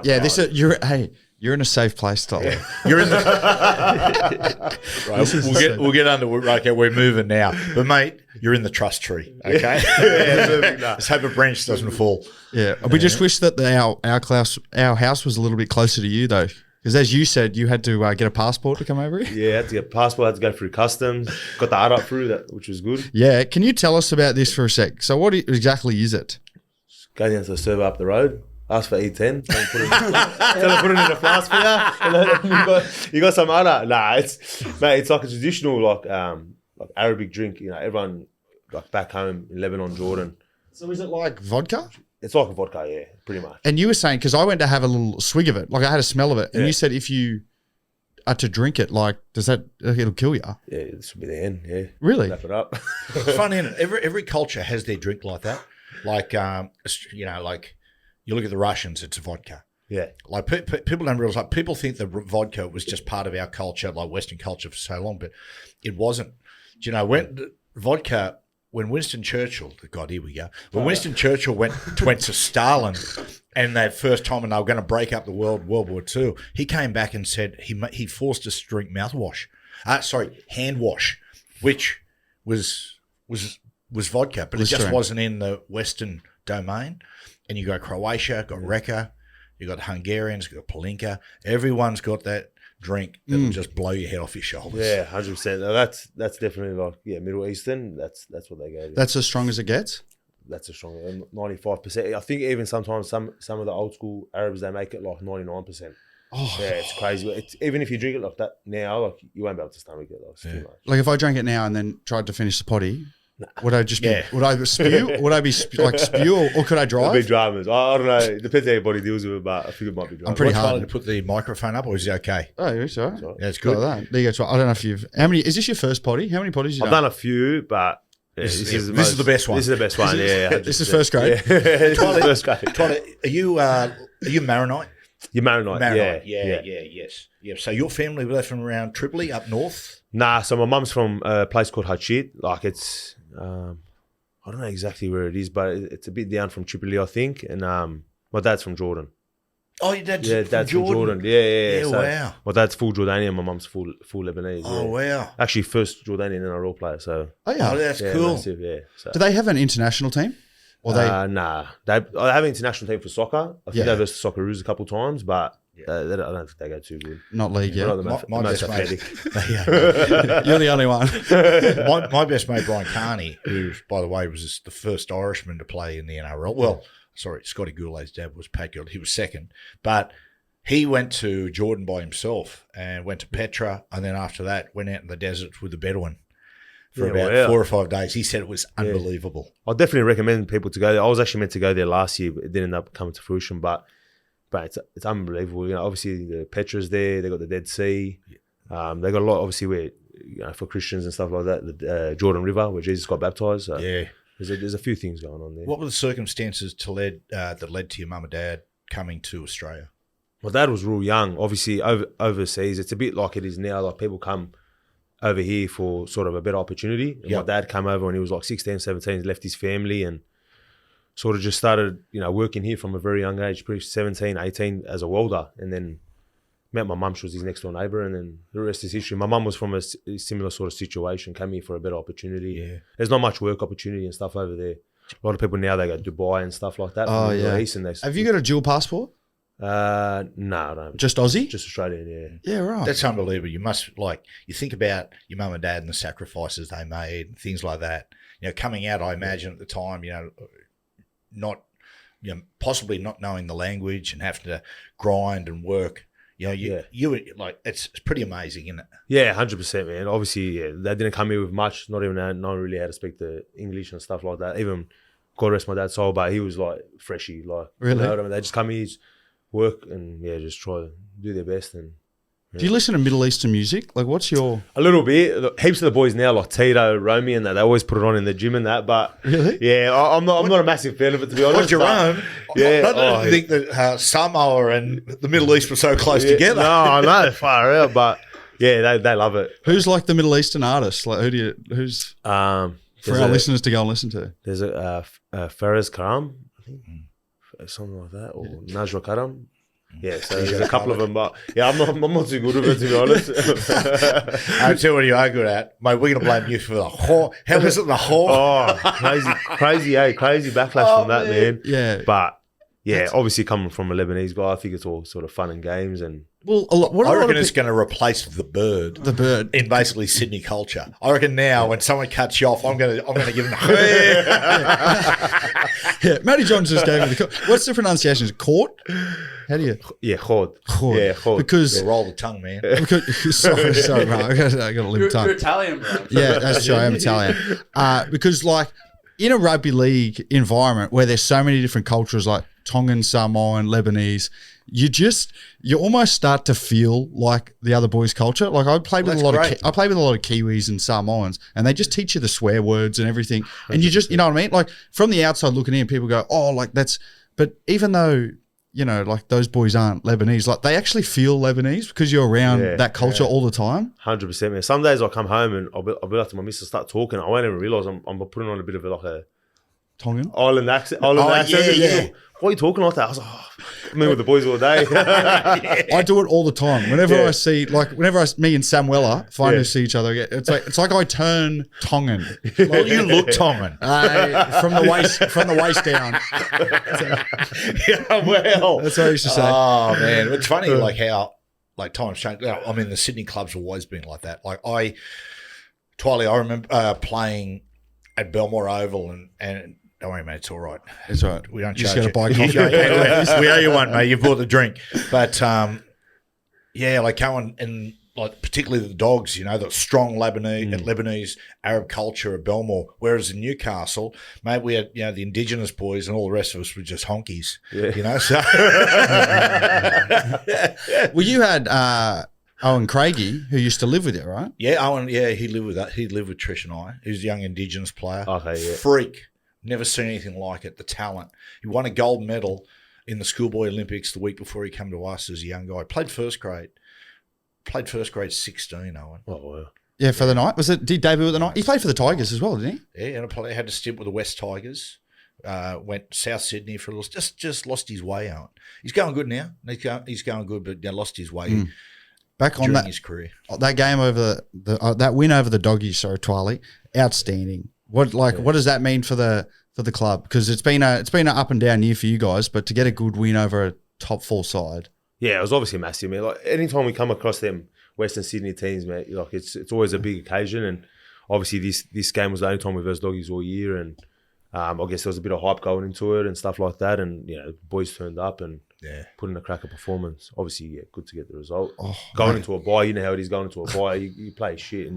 Yeah, you're in a safe place, Tyler. You're in the right. We'll get under. Okay, we're moving now, but mate, you're in the trust tree. Okay, let's hope a branch doesn't fall. Yeah, we just wish that our house was a little bit closer to you though, because as you said, you had to get a passport to come over here. Yeah, I had to get a passport. I had to go through customs. Got the ARAP through that, which was good. Yeah, can you tell us about this for a sec? So, what exactly is it? Go down to the server up the road. Ask for E10. Tell them put it in a flask for you. You got some other. Nah, it's like a traditional like Arabic drink. You know, everyone like back home in Lebanon, Jordan. So is it like vodka? It's like a vodka, yeah, pretty much. And you were saying, because I went to have a little swig of it, like I had a smell of it, and you said if you are to drink it, like it'll kill you? Yeah, this will be the end. Yeah, really. Wrap it up. It's funny, isn't it? Every culture has their drink like that. Like like. You look at the Russians, it's vodka. Yeah. Like people don't realize, like people think that vodka was just part of our culture, like Western culture for so long, but it wasn't. Do you know, when Winston Churchill, God, here we go. When Winston Churchill went to Stalin and that first time when they were going to break up the World War II, he came back and said he forced us to drink hand wash, which was vodka, but it just wasn't in the Western domain. And you got Croatia, got Reka, you got Hungarians, you got Palinka. Everyone's got that drink that'll just blow your head off your shoulders. Yeah, 100%. No, that's definitely like Middle Eastern. That's what they go. That's as strong as it gets. That's a strong 95%. I think even sometimes some of the old school Arabs they make it like 99%. Oh, yeah, it's crazy. Even if you drink it like that now, like you won't be able to stomach it. Like, it's too much. Like if I drank it now and then tried to finish the potty. Would I just be? Would I spew? Would I be like spew, or could I drive? Big dramas. I don't know. It depends how your body deals with it, but I think it might be drama. I'm pretty hard to put the microphone up, or is it okay? Oh, it's all right. Yeah, it's good. Like that. There you go. I don't know if you've. How many? Is this your first potty? How many potties? I've done a few, but this is the best one. This is the best one. Yeah, this is first grade. First grade. Are you Maronite? You're Maronite. Yeah. So your family were they from around Tripoli up north? Nah. So my mum's from a place called Hachit. Like it's. I don't know exactly where it is, but it's a bit down from Tripoli, I think. And my dad's from Jordan. Oh, your dad's from Jordan? Yeah. So wow. My dad's full Jordanian, my mum's full Lebanese. Oh, wow. Actually, first Jordanian NRL player. So. Oh, yeah. Oh, that's cool. Massive, yeah. So. Do they have an international team? Or Nah. I have an international team for soccer. I think they've versus Socceroos a couple of times, but I don't think they go too good. Not league, yeah. My best mate. You're the only one. my best mate, Brian Carney, who, by the way, was the first Irishman to play in the NRL. Well, sorry, Scotty Goulet's dad was Pat Goulet. He was second. But he went to Jordan by himself and went to Petra, and then after that went out in the desert with the Bedouin for about 4 or 5 days. He said it was unbelievable. I definitely recommend people to go there. I was actually meant to go there last year, but it didn't end up coming to fruition. But it's unbelievable. You know, obviously the Petra's there. They got the Dead Sea. They got a lot, obviously, where for Christians and stuff like that. The Jordan River, where Jesus got baptized. So there's a few things going on there. What were the circumstances that led to your mum and dad coming to Australia? My dad was real young. Obviously, overseas, it's a bit like it is now. Like people come over here for sort of a better opportunity. And my dad came over when he was like 16, 17, left his family and sort of just started, working here from a very young age, pretty 17, 18 as a welder. And then met my mum, she was his next door neighbour, and then the rest is history. My mum was from a similar sort of situation, came here for a better opportunity. Yeah. There's not much work opportunity and stuff over there. A lot of people now, they go to Dubai and stuff like that. Oh, yeah. Have you got a dual passport? No, I don't. Just Aussie? Just Australian, yeah. Yeah, right. That's unbelievable. You must, you think about your mum and dad and the sacrifices they made, and things like that. Coming out, I imagine at the time, not, possibly not knowing the language and having to grind and work. You were like, it's pretty amazing, isn't it? Yeah, 100%, man. Obviously, they didn't come here with much, not really how to speak the English and stuff like that. Even, God rest my dad's soul, but he was like freshy, like really. You know what I mean? They just come here, work, and just try to do their best. And do you listen to Middle Eastern music? Like, what's your... A little bit. Heaps of the boys now, like Tito, Romy, and that, they always put it on in the gym and that, but... Really? Yeah, I'm not a massive fan of it, to be honest. What's your own? Yeah. I don't think that Samoa and the Middle East were so close together. No, I know, far out, but yeah, they love it. Who's like the Middle Eastern artist? Like, who's... for our listeners to go and listen to? There's a Faraz Karam, I think, something like that, or Najwa Karam. Yeah, so there's a couple of them, but yeah, I'm not too good with it, to be honest. I'll tell you what you are good at, mate. We're going to blame you for the whore. How is it the whore? Oh, crazy backlash from that, man. Yeah. But yeah, obviously coming from a Lebanese guy, I think it's all sort of fun and games. And Well, I reckon it's going to replace the bird. The bird. In basically Sydney culture. I reckon now when someone cuts you off, I'm going to give them Yeah, Matty Johns just gave me what's the pronunciation? Is it Khawd? How do you? yeah, Khawd. Khawd. Yeah, Khawd. Because roll the tongue, man. sorry, bro. I got a limp You're tongue. Italian, bro. Yeah, that's true. I am Italian. Because like in a rugby league environment where there's so many different cultures, like Tongan, Samoan, Lebanese, you almost start to feel like the other boys' culture. Like I played with a lot of Kiwis and Samoans, and they just teach you the swear words and everything, and you just, you know what I mean? Like from the outside looking in, people go, "Oh, like that's," but even though, you know, like those boys aren't Lebanese, like they actually feel Lebanese because you're around that culture all the time. 100%, man. Some days I come home and I'll be like to my missus, start talking. I won't even realise I'm putting on a bit of a Tongan? Island accent. Yeah. Why are you talking like that? I was like, I'm in with the boys all day. I do it all the time. Whenever I see, like, me and Samuela finally see each other again, it's like I turn Tongan. Well, you look Tongan. From the waist down. Yeah, well. That's what I used to say. Oh, man. It's funny, like, how, like, times change. I mean, the Sydney clubs have always been like that. Like, Twal, I remember playing at Belmore Oval and don't worry, mate. It's all right. It's all right. We don't You just charge got to you. buy coffee. We owe you one, mate. You bought the drink. But, yeah, like going and like particularly the dogs, you know, the strong Lebanese Arab culture of Belmore. Whereas in Newcastle, mate, we had, you know, the Indigenous boys and all the rest of us were just honkies, you know. So, Well, you had Owen Craigie, who used to live with you, right? yeah, Owen, yeah, he lived with that. He lived with Trish and I. He was a young Indigenous player. Okay, yeah. Freak. Never seen anything like it. The talent. He won a gold medal in the schoolboy Olympics the week before he came to us as a young guy. Played first grade 16, Owen. Oh, wow. Yeah, for the night. Did he debut at the night? He played for the Tigers as well, didn't he? Yeah, and I had to stint with the West Tigers. Went South Sydney for a little. Just lost his way out. He's going good now. He's going good, but lost his way Back on during his career. That game over that win over the Doggies, Twali, outstanding. What does that mean for the club? Because it's been an up and down year for you guys, but to get a good win over a top 4 side. Yeah, it was obviously massive, man. Like anytime we come across them Western Sydney teams, man, like it's always a big occasion. And obviously this game was the only time we versed Doggies all year, and I guess there was a bit of hype going into it and stuff like that. And you know, boys turned up and put in a cracker performance. Obviously, yeah, good to get the result. Going into a bye, you know how it is. Going into a bye, you play shit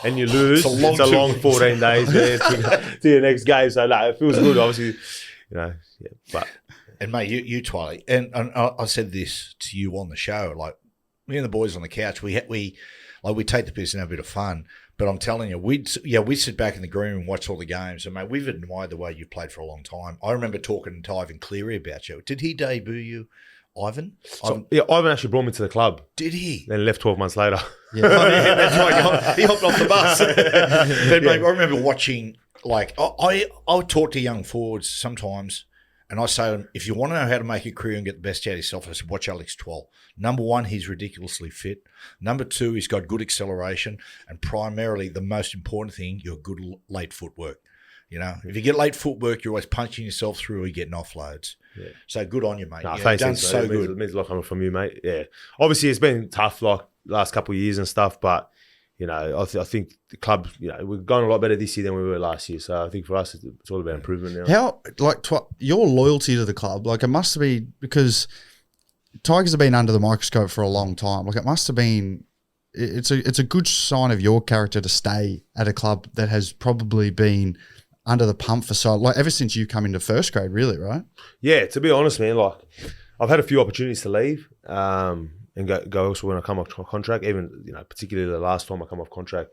and you lose. It's a long 14 days to your next game. So it feels good. Obviously, you know, yeah, but. And mate, you Twiley, and I said this to you on the show. Like me and the boys on the couch, we take the piss and have a bit of fun. But I'm telling you, we'd sit back in the green room and watch all the games. And mate, we've admired the way you've played for a long time. I remember talking to Ivan Cleary about you. Did he debut you, Ivan? Yeah, Ivan actually brought me to the club. Did he? Then left 12 months later. Yeah, that's right. He hopped off the bus. But mate, I remember watching. Like I talk to young forwards sometimes. And I say to them, if you want to know how to make a career and get the best out of yourself, I said, watch Alex Twal. Number 1, he's ridiculously fit. Number 2, he's got good acceleration. And primarily, the most important thing, you're good late footwork. You know, if you get late footwork, you're always punching yourself through or you're getting offloads. Yeah. So good on you, mate. No, you've done so good. It means a lot coming from you, mate. Yeah. Obviously, it's been tough like last couple of years and stuff, but you know, I think the club, you know, we're going a lot better this year than we were last year. So I think for us, it's all about improvement now. How, like, your loyalty to the club, like, it must have been, because Tigers have been under the microscope for a long time. Like, it must have been, it's a good sign of your character to stay at a club that has probably been under the pump for so, like, ever since you come into first grade, really, right? Yeah, to be honest, man, like, I've had a few opportunities to leave. And go elsewhere when I come off contract. Even, you know, particularly the last time I come off contract,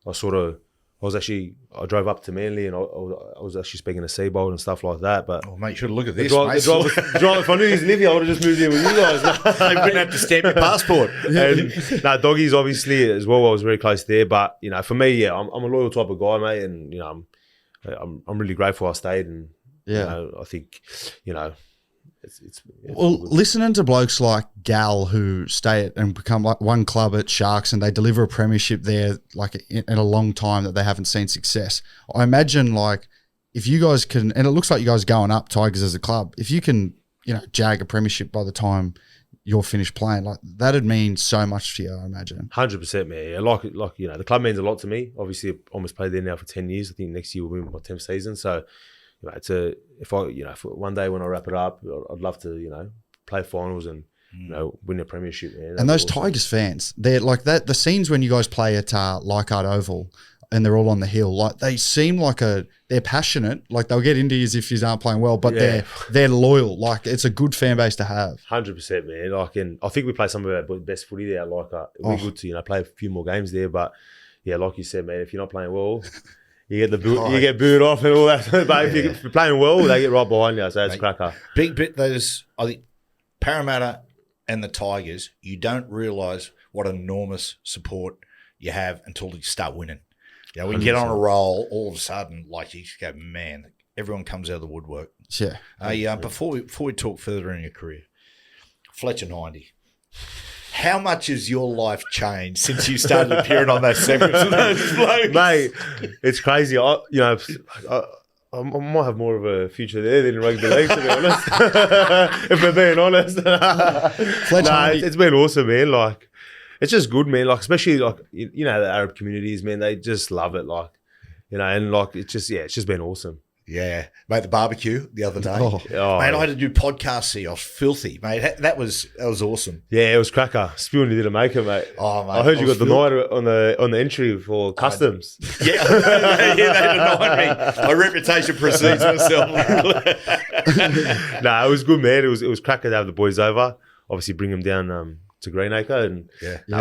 I drove up to Manly and I was actually speaking to Seabold and stuff like that. But mate, you should look at this, mate. If I knew he was living, I would have just moved in with you guys. They wouldn't have to stamp your passport. And Doggies obviously as well. I was very close there, but you know, for me, yeah, I'm a loyal type of guy, mate, and you know, I'm really grateful I stayed, and you know, I think, you know, Well, listening to blokes like Gal who stay at and become like one club at Sharks and they deliver a premiership there like in a long time that they haven't seen success. I imagine like if you guys can, and it looks like you guys are going up Tigers as a club, if you can, jag a premiership by the time you're finished playing, like that'd mean so much to you, I imagine. 100%, man. Yeah, like the club means a lot to me. Obviously, I've almost played there now for 10 years. I think next year will be my 10th season. So, if one day when I wrap it up, I'd love to, play finals and win a premiership, man. And those awesome. Tigers fans, they're like that. The scenes when you guys play at Leichhardt Oval and they're all on the hill, like they seem like they're passionate. Like they'll get into you as if you aren't playing well, but they're loyal. Like it's a good fan base to have. 100%, man. Like, and I think we play some of our best footy there. Like, it'll be good to play a few more games there. But yeah, like you said, man, if you're not playing well, you get booed off and all that. But if you're playing well, they get right behind you. So it's a cracker. Big bit. Those, I think, Parramatta and the Tigers, you don't realise what enormous support you have until you start winning. When you get on a roll, all of a sudden, like you just go, man, everyone comes out of the woodwork. Yeah. Before we talk further in your career, Fletch and Hindy, how much has your life changed since you started appearing on those segments of those blokes? Mate, it's crazy. I might have more of a future there than in rugby league, to be honest. If we're being honest. It's been awesome, man. Like, it's just good, man. Like, especially like the Arab communities, man. They just love it, like, and like it's just been awesome. Yeah, mate. The barbecue the other day, mate. I had to do podcasts here. I was filthy, mate. That was awesome. Yeah, it was cracker. Spill and you didn't make it, mate. Oh, mate. I heard you got denied on the entry for customs. Yeah, they denied me. My reputation precedes myself. Nah, it was good, man. It was cracker to have the boys over. Obviously, bring them down to Greenacre, and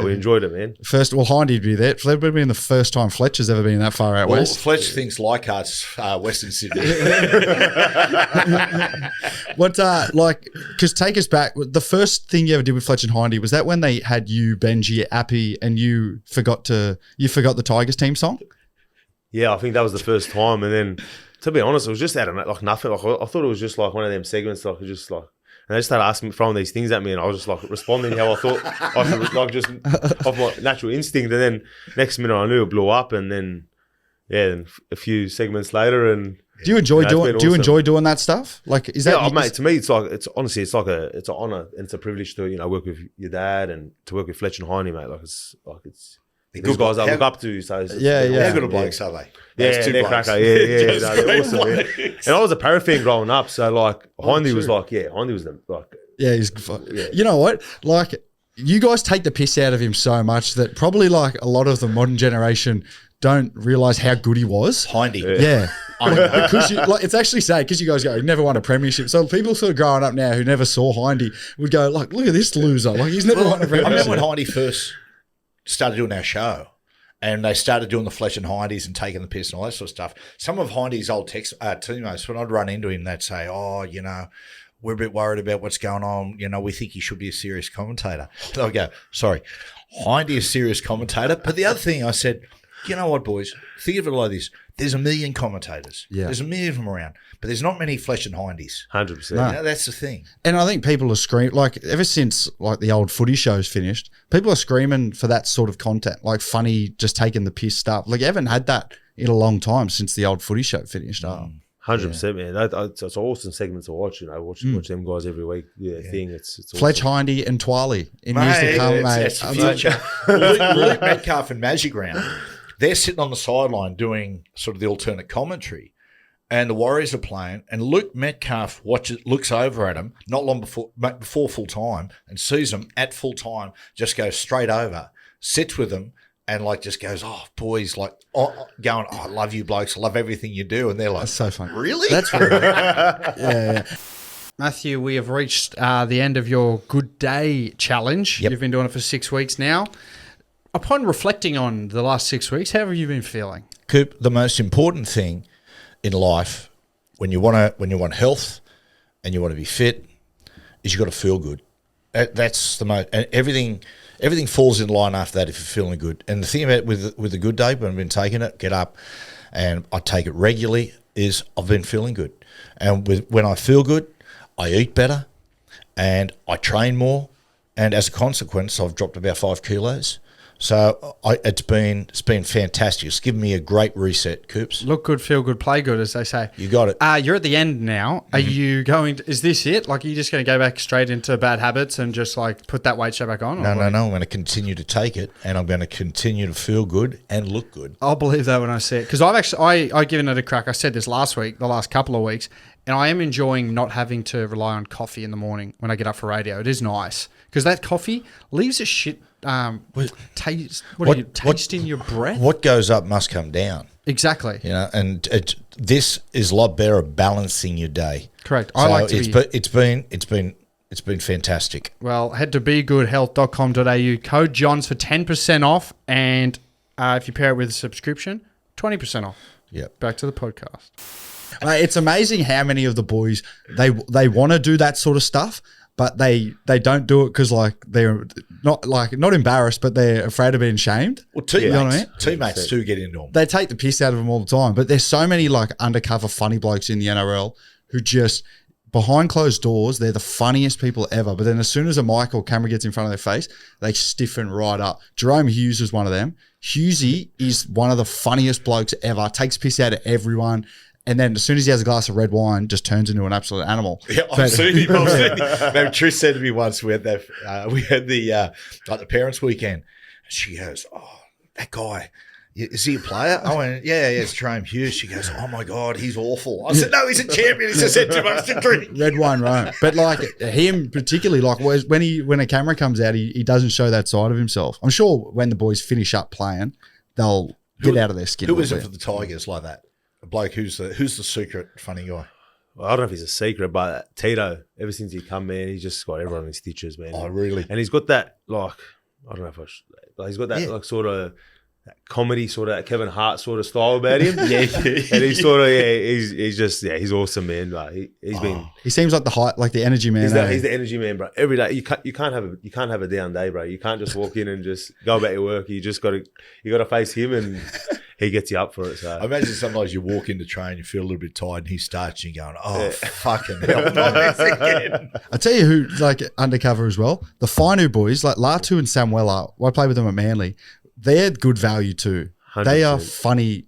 we enjoyed it, man. First, Hindy'd be there. That would have been the first time Fletch has ever been that far out west. Fletch thinks Leichhardt's Western Sydney. Because take us back, the first thing you ever did with Fletch and Hindy, was that when they had you, Benji, Appy, and you forgot the Tigers team song? Yeah, I think that was the first time, and then, to be honest, it was just out of like nothing. Like I thought it was just like one of them segments, like just like. And they started asking, throwing these things at me, and I was just like responding how I thought, like just off my natural instinct. And then next minute, I knew it blew up, and then a few segments later, and do you enjoy doing that stuff? Like, is that mate? To me, it's honestly it's an honor and it's a privilege to work with your dad and to work with Fletch and Hindy, mate. It's these guys I look up to. So how good of blokes are they? They're cracker. They're awesome, man. And I was a Parra fan growing up, so like Hindy was like, Hindy was the like. Yeah, he's. You know what? Like, you guys take the piss out of him so much that probably like a lot of the modern generation don't realise how good he was. Hindy. Yeah. Because it's actually sad because you guys go, he never won a premiership. So people sort of growing up now who never saw Hindy would go like, look at this loser. Like, he's never won a premiership. I remember when Hindy first started doing our show and they started doing the Fletch and Hindys and taking the piss and all that sort of stuff. Some of Hindy's old teammates, when I'd run into him, they'd say, we're a bit worried about what's going on. We think he should be a serious commentator. And I'd go, sorry, Hindy is a serious commentator. But the other thing I said, you know what, boys, think of it like this. There's a million commentators. Yeah. There's a million of them around. But there's not many Fletch and Hindys. 100%. No. That's the thing. And I think people are screaming, like ever since like the old footy shows finished, people are screaming for that sort of content, like funny, just taking the piss stuff. Like you haven't had that in a long time since the old footy show finished. 100%, man. It's an awesome segment to watch. Watch them guys every week. Thing. It's Fletch, awesome. Hindy, and Twali in years to come, mate. It's future. Luke Metcalf and Magic Round, they're sitting on the sideline doing sort of the alternate commentary, and the Warriors are playing, and Luke Metcalf looks over at them not long before full time, and sees them at full time, just goes straight over, sits with them, and like just goes, oh, boys, like going, I love you blokes, I love everything you do, and they're like, that's so funny. Really? That's really yeah. Matthew, we have reached the end of your Good Day challenge. Yep. You've been doing it for 6 weeks now. Upon reflecting on the last 6 weeks, how have you been feeling? Coop, the most important thing in life when you want health and you want to be fit is you got to feel good. That's the most, and everything falls in line after that if you're feeling good. And the thing about with the Good Day, when I've been taking it, get up, and I take it regularly, is I've been feeling good. And when I feel good, I eat better, and I train more, and as a consequence, I've dropped about 5 kilos. So it's been fantastic. It's given me a great reset, Coops. Look good, feel good, play good, as they say. You got it. You're at the end now. Are you going to, is this it? Like, are you just going to go back straight into bad habits and just like put that weight straight back on? No. I'm going to continue to take it, and I'm going to continue to feel good and look good. I'll believe that when I see it. Because I've given it a crack. I said this last week, the last couple of weeks, and I am enjoying not having to rely on coffee in the morning when I get up for radio. It is nice. Because that coffee leaves a shit taste. Taste in your breath? What goes up must come down. Exactly. You know, and this is a lot better at balancing your day. Correct. So I like to it's been fantastic. Well, head to begoodhealth.com.au. Code Johns for 10% off, and if you pair it with a subscription, 20% off. Yep. Back to the podcast. It's amazing how many of the boys they want to do that sort of stuff, but they don't do it because like they're not embarrassed, but they're afraid of being shamed. Well, teammates, you know what I mean? teammates do get into them. They take the piss out of them all the time. But there's so many like undercover funny blokes in the NRL who just behind closed doors, they're the funniest people ever. But then as soon as a mic or camera gets in front of their face, they stiffen right up. Jerome Hughes is one of them. Hughesy is one of the funniest blokes ever. Takes piss out of everyone. And then as soon as he has a glass of red wine, just turns into an absolute animal. Yeah, I've seen him. No, Trish said to me once, we had the parents' weekend. And she goes, "Oh, that guy, is he a player?" I went, yeah, it's Jerome Hughes. She goes, "Oh my God, he's awful." I said, "No, he's a champion. He's just had too much to drink." Red wine, right? But like him particularly, like when a camera comes out, he doesn't show that side of himself. I'm sure when the boys finish up playing, they'll get out of their skin. Who is it for the Tigers like that? A bloke who's the secret funny guy? Well, I don't know if he's a secret, but Tito, ever since he come, man, he's just got everyone in stitches, man. Oh, really? And he's got that, like, I don't know if he's got that, like, sort of that comedy, sort of that Kevin Hart sort of style about him. Yeah. And he's sort of, he's awesome, man. Like, he's been. He seems like the energy man. He's the energy man, bro. Every day, you can't have a down day, bro. You can't just walk in and just go about your work. You got to face him, and he gets you up for it. So I imagine sometimes you walk into train, you feel a little bit tired, and he starts, and you're going, "Oh, fucking hell, not this again." I tell you who like undercover as well. The Finu boys, like Latu and Samuela. I play with them at Manly. They're good value too. 100%. They are funny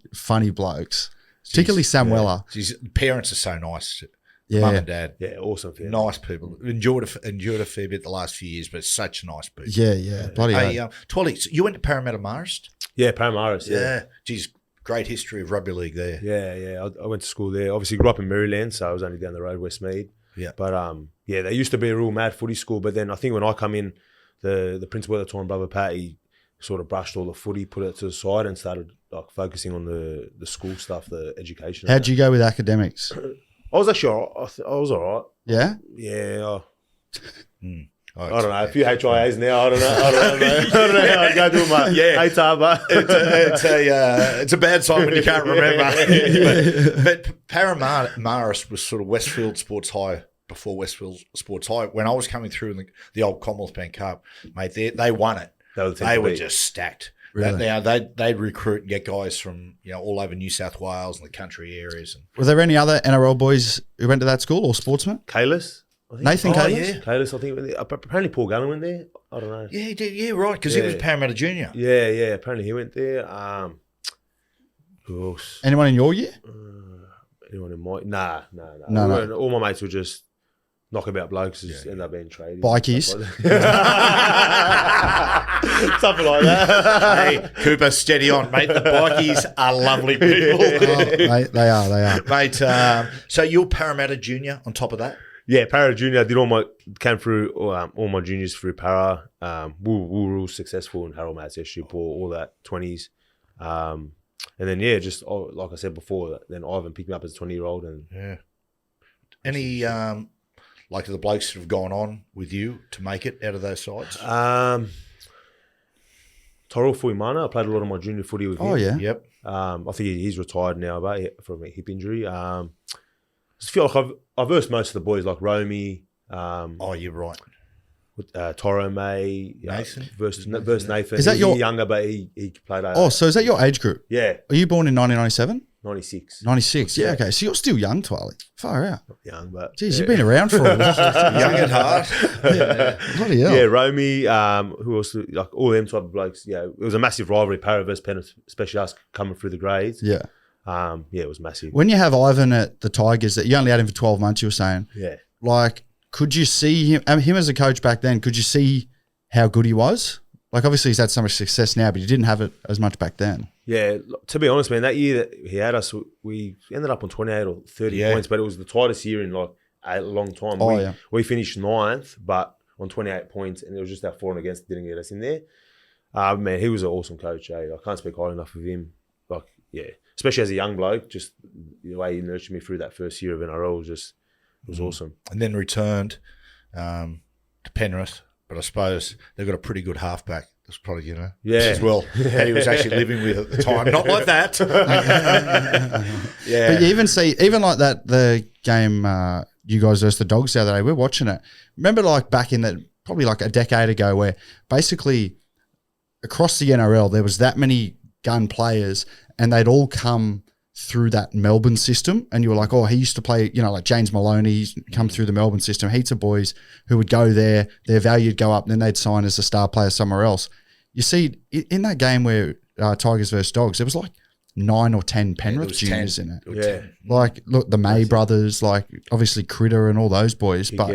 blokes. Particularly Samuela. His parents are so nice. Yeah. Mum and dad. yeah, awesome. Yeah. Nice people. Enjoyed a fair bit the last few years, but such nice people. Yeah. Bloody Hey, hell. Twal, so you went to Parramatta Marist? Yeah, Paramaris. Yeah. Geez, great history of rugby league there. Yeah. I went to school there. Obviously, grew up in Maryland, so I was only down the road, Westmead. Yeah. But they used to be a real mad footy school. But then I think when I come in, the principal at the time, brother Pat, he sort of brushed all the footy, put it to the side, and started like focusing on the school stuff, the education. How'd you go with academics? I was actually all right. I was all right. Yeah? Yeah. Oh, I don't know. A few HIAs now. I don't know how I go through my HR, but it's a bad sign when you can't remember. but Parramatta Marist was sort of Westfield Sports High before Westfield Sports High. When I was coming through in the old Commonwealth Bank Cup, mate, they won it. They were just stacked. Really? They'd recruit and get guys from all over New South Wales and the country areas. Were there any other NRL boys who went to that school or sportsmen? Kalis. I think. Nathan Kalis? Yeah. Kalis, I think. Went there. Apparently Paul Gunn went there. I don't know. Yeah, he did. Yeah, right, because he was Parramatta Junior. Yeah. Apparently he went there. Who else? Anyone in your year? Anyone in my? Nah. No. All my mates were just knockabout blokes. Just ended up being tradies. Bikies. Something like that. Hey, Cooper, steady on, mate. The bikies are lovely people. They are. Mate, so you're Parramatta Junior on top of that? Yeah, Para Junior. I did came through all my juniors through Para. We were all successful in Harold Mats, SU, all that 20s. And then, just like I said before, then Ivan picked me up as a 20-year-old. And Any, like the blokes that have gone on with you to make it out of those sides? Tyrell Fuimana, I played a lot of my junior footy with him. Oh, yeah. Yep. I think he's retired now, but from a hip injury. I just feel like I've versed most of the boys, like Romy. You're right. Toro May. Nathan? Versus Nathan. Is that He's your- younger, but he played. Oh, so is that your age group? Yeah. Are you born in 1997? 96. 96. Yeah, okay. So you're still young, Twally. Far out. Not young, but Jeez, you've been around for a while. Young at heart. Bloody hell. Yeah, Romy, who else? Like all them type of blokes. Yeah, it was a massive rivalry, Para versus Penrith, especially us coming through the grades. Yeah. It was massive. When you have Ivan at the Tigers, that you only had him for 12 months, you were saying. Yeah. Like, could you see him as a coach back then? Could you see how good he was? Like, obviously, he's had so much success now, but he didn't have it as much back then. Yeah, to be honest, man, that year that he had us, we ended up on 28 or 30 points, but it was the tightest year in like a long time. We finished 9th, but on 28 points, and it was just that for and against didn't get us in there. Man, he was an awesome coach. I can't speak highly enough of him. Like, yeah, especially as a young bloke, just the way he nurtured me through that first year of NRL was awesome. And then returned to Penrith, but I suppose they've got a pretty good halfback. That's probably, as well, that he was actually living with at the time. Not like that. Yeah. But you even like that, the game you guys versus the Dogs the other day, we're watching it. Remember like back in probably like a decade ago where basically across the NRL there was that many gun players and they'd all come through that Melbourne system, and you were like, oh, he used to play, like James Maloney, he's come through the Melbourne system, heaps of boys who would go there, their value would go up, and then they'd sign as a star player somewhere else. You see, in that game where Tigers versus Dogs, there was like 9 or 10 Penrith juniors in it. Yeah. Like, look, the May brothers, like obviously Critter and all those boys. But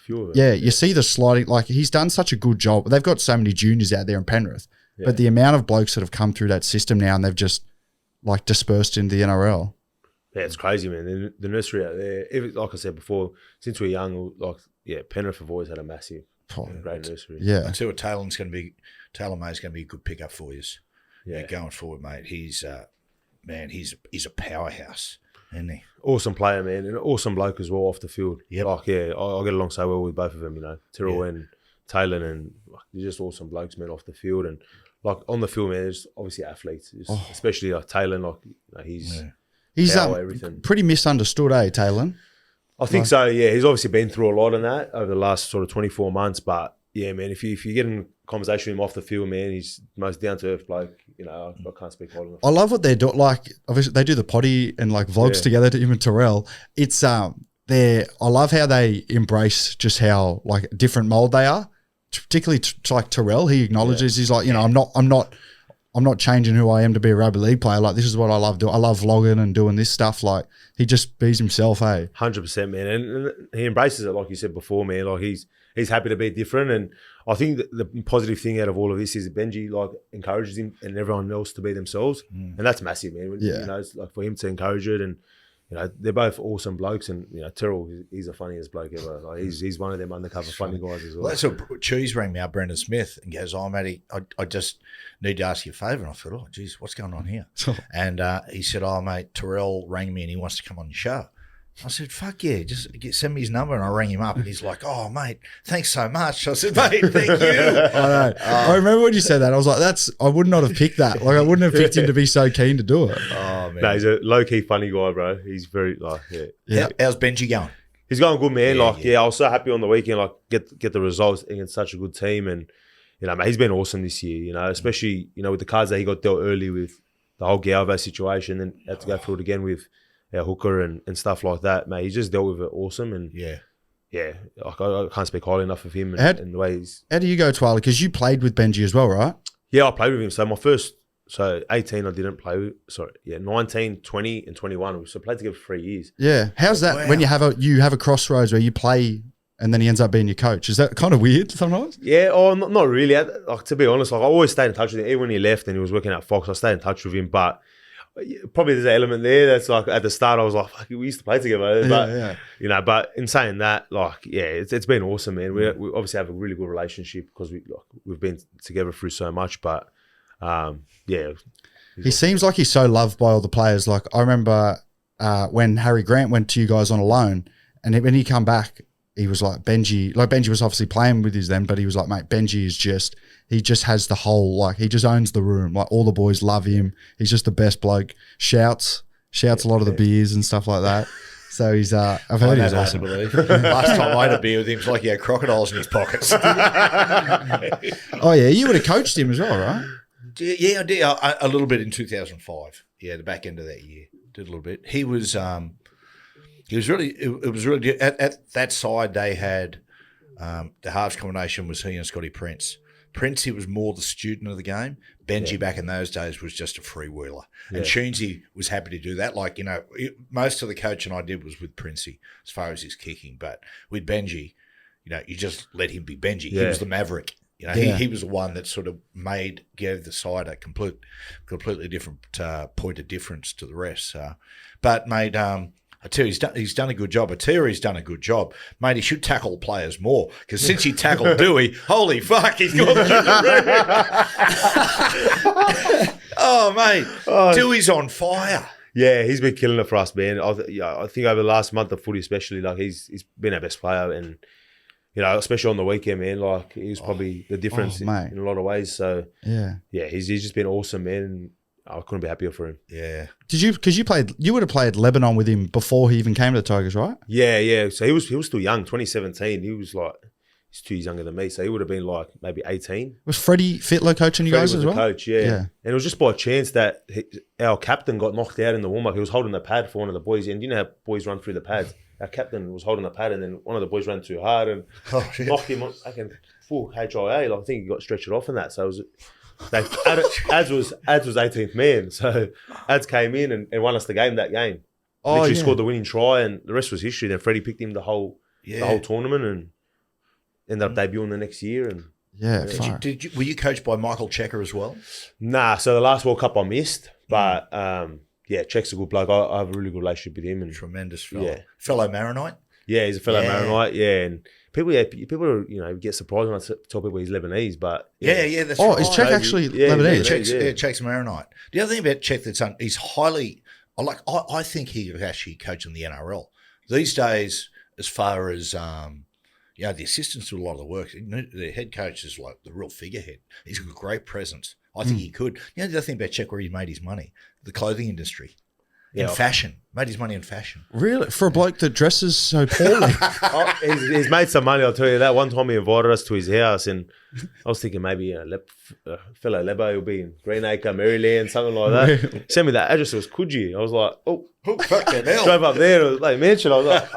you see the sliding, like he's done such a good job. They've got so many juniors out there in Penrith, but the amount of blokes that have come through that system now and they've just like dispersed into the NRL. Yeah, it's crazy, man. The nursery out there, like I said before, since we're young, Penrith have always had a massive, great nursery. Yeah. I see what Taylor May's going to be a good pickup for you. Yeah, going forward, mate. He's he's a powerhouse, isn't he? Awesome player, man, and an awesome bloke as well off the field. Yep. I get along so well with both of them, Tyrrell and Taylor, and they're just awesome blokes, man, off the field. And like on the field, man, there's obviously athletes, especially like Taylor, he's everything. Pretty misunderstood, Taylor? I think so, yeah. He's obviously been through a lot in that over the last sort of 24 months, but yeah, man, if you get in conversation with him off the field, man, he's the most down-to-earth bloke. I can't speak highly enough. I love what they're doing. Like, obviously, they do the potty and like vlogs together to him and Terrell. It's I love how they embrace just how like different mold they are. Particularly like Terrell, he acknowledges he's like, I'm not changing who I am to be a rugby league player. Like, this is what I love doing. I love vlogging and doing this stuff. Like, he just bees himself, 100%, man, and he embraces it, like you said before, man. Like he's happy to be different, and I think that the positive thing out of all of this is that Benji encourages him and everyone else to be themselves, and that's massive, man. It's like for him to encourage it, and they're both awesome blokes, and Terrell, he's the funniest bloke ever. Like, he's one of them undercover funny guys as well. That's what Cheese rang me up, Brendan Smith, and goes, "Oh, Matty, I just need to ask you a favour." And I thought, "Oh, geez, what's going on here?" And he said, "Oh, mate, Terrell rang me and he wants to come on your show." I said, "Fuck yeah, just send me his number." And I rang him up and he's like, "Oh, mate, thanks so much." I said, "Mate, thank you." I know. I remember when you said that. I was like, I would not have picked that. Like, I wouldn't have picked him to be so keen to do it. Oh, man. No, he's a low-key funny guy, bro. He's very, How's Benji going? He's going good, man. I was so happy on the weekend, get the results against such a good team. And, mate, he's been awesome this year, especially, with the cards that he got dealt early with the whole Galvo situation, and had to go through it again with our hooker and stuff like that, mate. He just dealt with it awesome, and I can't speak highly enough of him and the way he's. How do you go, Twali? Because you played with Benji as well, right? Yeah, I played with him. So 18 I didn't play with. 19, 20, and 21. So I played together for 3 years. Yeah, how's that when you have a crossroads where you play and then he ends up being your coach? Is that kind of weird sometimes? Yeah, not really. To be honest, I always stayed in touch with him. Even when he left and he was working at Fox, I stayed in touch with him, but. Probably there's an element there that's like at the start I was like, fuck, we used to play together, but but in saying that, it's been awesome, man. We obviously have a really good relationship because we've been together through so much, but he seems like he's so loved by all the players. Like, I remember when Harry Grant went to you guys on a loan, and when he come back, he was like, Benji was obviously playing with his then, but he was like, mate, Benji is he just has the whole, he just owns the room. Like, all the boys love him. He's just the best bloke. Shouts a lot of the beers and stuff like that. So he's, I've heard he's awesome. Last time I had a beer with him, it's like he had crocodiles in his pockets. Oh yeah, you would have coached him as well, right? Yeah, I did a little bit in 2005. Yeah, the back end of that year. Did a little bit. He was really. It was really at that side. They had the halves combination was he and Scotty Prince. Prince, he was more the student of the game. Benji back in those days was just a freewheeler. And Sheensy was happy to do that. Like, most of the coaching I did was with Princey as far as his kicking. But with Benji, you just let him be Benji. He was the maverick. He was the one that sort of gave the side a completely different point of difference to the rest. But mate, I tell you, he's done a good job. I tell you, he's done a good job. Mate, he should tackle players more because since he tackled Doueihi, holy fuck, he's gone through the roof. Oh, mate, Doueihi's on fire. Yeah, he's been killing it for us, man. I think over the last month of footy especially, like he's been our best player and, especially on the weekend, man, like he was probably the difference in a lot of ways. So, he's just been awesome, man. And I couldn't be happier for him. Yeah. Did you? Because you would have played Lebanon with him before he even came to the Tigers, right? Yeah. So he was still young, 2017. He was like, he's 2 years younger than me. So he would have been like maybe 18. Was Freddie Fitler coaching you guys as well? Coach, yeah. And it was just by chance that our captain got knocked out in the warm-up. He was holding the pad for one of the boys. And you know how boys run through the pads? Our captain was holding the pad and then one of the boys ran too hard and knocked him on full HIA. Like, I think he got stretched off in that. So it was... Ads was 18th man, so Ads came in and won us the game that game. Literally scored the winning try, and the rest was history. Then Freddie picked him the whole tournament and ended up debuting the next year. And were you coached by Michael Cheika as well? Nah, so the last World Cup I missed, but Cheika's a good bloke. I have a really good relationship with him and tremendous fellow Maronite. Yeah, he's a fellow Maronite. Yeah, and people, get surprised when I tell people he's Lebanese, but that's right. Is Cheika actually Lebanese? Cheika's Maronite. The other thing about Cheika that's he's highly, I think he could actually coach in the NRL these days. As far as the assistants do a lot of the work. The head coach is like the real figurehead. He's got a great presence. I think he could. The other thing about Cheika where he made his money, the clothing industry. In fashion. Made his money in fashion. Really? For a bloke that dresses so poorly? He's made some money, I'll tell you that. One time he invited us to his house and I was thinking maybe a fellow Lebo will be in Greenacre, Maryland, something like that. Sent me that address, it was Coogee. I was like, fuck that hell. Drove up there, it was like mansion. I was like,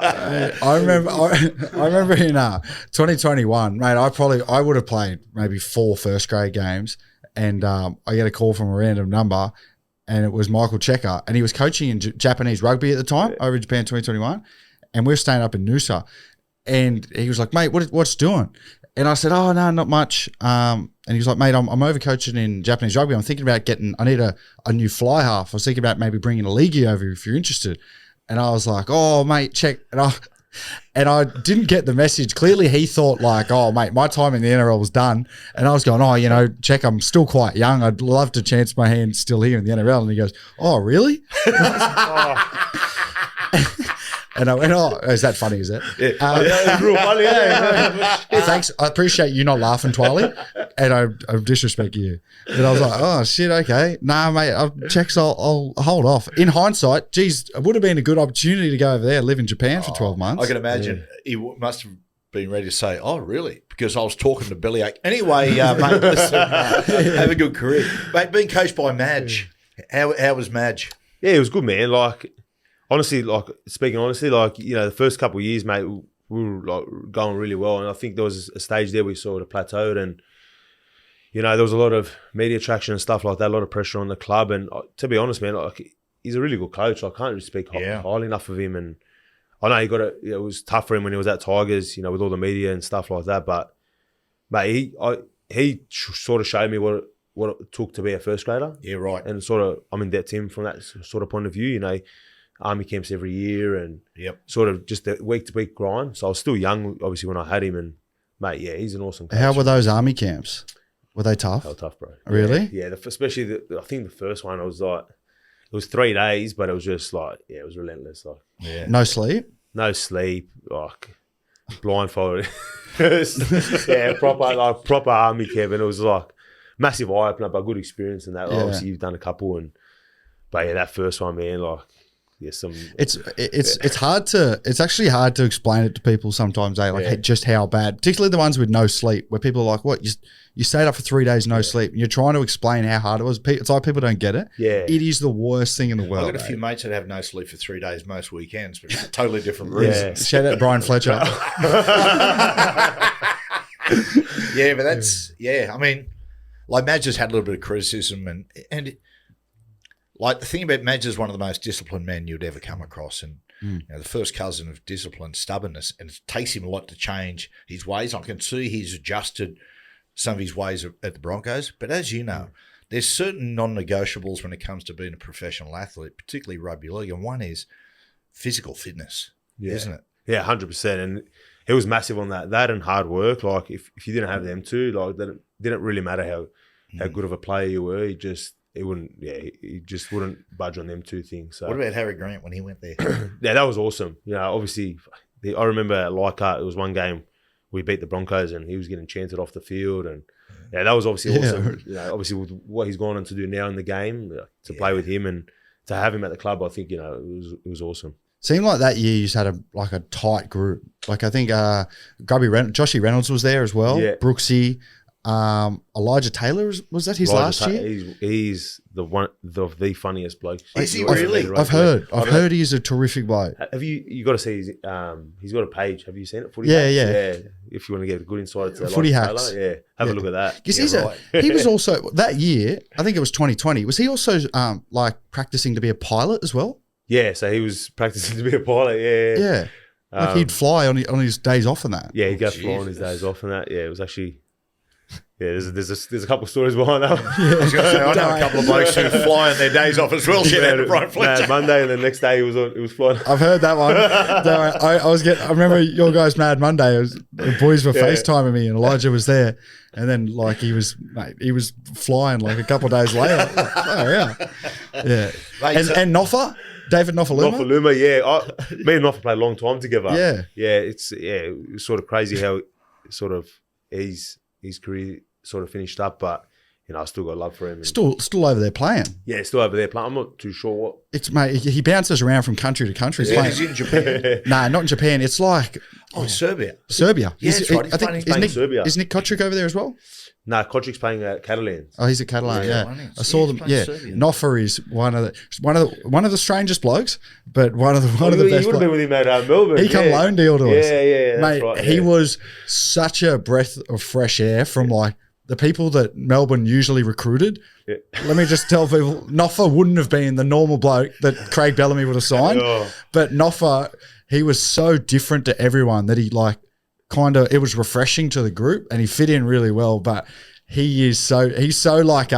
I remember in 2021, mate, I would have played maybe 4 first grade games and I get a call from a random number. And it was Michael Cheika, and he was coaching in Japanese rugby at the time over in Japan 2021. And we were staying up in Noosa, and he was like, "Mate, what's doing?" And I said, "Oh no, not much." And he was like, "Mate, I'm over coaching in Japanese rugby. I'm thinking about I need a new fly half. I was thinking about maybe bringing a leaguey over if you're interested." And I was like, "Oh, mate, check." And I didn't get the message. Clearly, he thought like, "Oh, mate, my time in the NRL was done." And I was going, check, I'm still quite young. I'd love to chance my hand still here in the NRL. And he goes, "Oh, really?" And I went, "Oh, is that funny, is it?" It was real funny. Thanks. I appreciate you not laughing, Twally. And I disrespect you. But I was like, "Oh, shit, okay. Nah, mate, I'll hold off." In hindsight, geez, it would have been a good opportunity to go over there, live in Japan for 12 months. I can imagine he must have been ready to say, "Oh, really?" Because I was talking to Bellyache. Anyway, mate, listen, have a good career. Mate, being coached by Madge, how was Madge? Yeah, it was good, man. Honestly, the first couple of years, mate, we were like going really well. And I think there was a stage there we sort of plateaued and, there was a lot of media traction and stuff like that, a lot of pressure on the club. And to be honest, man, he's a really good coach. I can't really speak highly enough of him. And I know it was tough for him when he was at Tigers, with all the media and stuff like that. But, mate, he sort of showed me what it took to be a first grader. Yeah, right. And sort of, I'm in debt to him from that sort of point of view, army camps every year and sort of just a week-to-week grind. So I was still young, obviously, when I had him. And, mate, yeah, he's an awesome coach. How were those army camps? Were they tough? They were tough, bro. Really? Yeah, especially, I think the first one, it was 3 days, but it was just it was relentless. No sleep? No sleep, blindfolded. Proper army camp. And it was massive eye-opener, but good experience in that. Obviously, you've done a couple. But yeah, that first one, man, It's hard to it's actually hard to explain it to people sometimes. Just how bad, particularly the ones with no sleep, where people are like, "What you stayed up for 3 days no sleep?" And you're trying to explain how hard it was. It's like people don't get it. Yeah, it is the worst thing in the world. I've got a few mates that have no sleep for 3 days most weekends, but for totally different reasons. Shout out Brian Fletcher. Yeah, but that's I mean, like Madge has had a little bit of criticism, and like the thing about Madge is one of the most disciplined men you'd ever come across, and the first cousin of discipline, stubbornness, and it takes him a lot to change his ways. I can see he's adjusted some of his ways at the Broncos, but as you know, there's certain non-negotiables when it comes to being a professional athlete, particularly rugby league, and one is physical fitness, isn't it? Yeah, 100%. And he was massive on that and hard work. Like if you didn't have them two, like that didn't really matter how good of a player you were. He just wouldn't budge on them two things. So what about Harry Grant when he went there? Yeah, that was awesome. You know, obviously, I remember at Leichhardt, it was one game we beat the Broncos and he was getting chanted off the field, and that was obviously awesome. You know, obviously with what he's gone on to do now in the game, to play with him and to have him at the club, I think it was awesome. Seemed like that year you just had a tight group. Like I think Joshy Reynolds was there as well. Yeah. Brooksy, Elijah Taylor was that his last year? He's the funniest bloke. Is he really? I've heard he's a terrific bloke. Have you got to see he's got a page? Have you seen it? Yeah. If you want to get a good insight to Footy Hacks. Taylor, have a look at that. He was also that year. I think it was 2020. Was he also like practicing to be a pilot as well? Yeah, so he was practicing to be a pilot. Yeah. Like he'd fly on his days off and that. Yeah, he'd go fly on his days off and that. Yeah, it was actually. Yeah, there's a couple of stories behind that. I was going to say, I know a couple of blokes who fly on their days off as well. Mad Monday, and the next day he was flying. I've heard that one. I remember your guys' Mad Monday. The boys were FaceTiming me, and Elijah was there, and then like he was flying like a couple of days later. Yeah. Mate, and Noffa. David Nofaluma? Nofaluma, yeah. Me and Noffa played a long time together. Yeah. Yeah, it was sort of crazy how sort of his career sort of finished up, but I still got love for him. Still over there playing. Yeah, still over there playing. I'm not too sure what. It's mate. He bounces around from country to country. He's in Japan. Nah, not in Japan. It's like Serbia. Serbia. Yeah, that's right. He's playing Serbia. Is Nick Kotrick over there as well? No, Kotric's playing at Catalans. Oh, he's at Catalan. Yeah. I saw them. Yeah, Noffa is one of the strangest blokes, but one of the best. You would have been with him at Melbourne. He come loan deal to us. Yeah, mate. That's right, he was such a breath of fresh air from like the people that Melbourne usually recruited. Yeah. Let me just tell people, Noffa wouldn't have been the normal bloke that Craig Bellamy would have signed, but Noffa, he was so different to everyone that he like. It was refreshing to the group and he fit in really well, but he's so like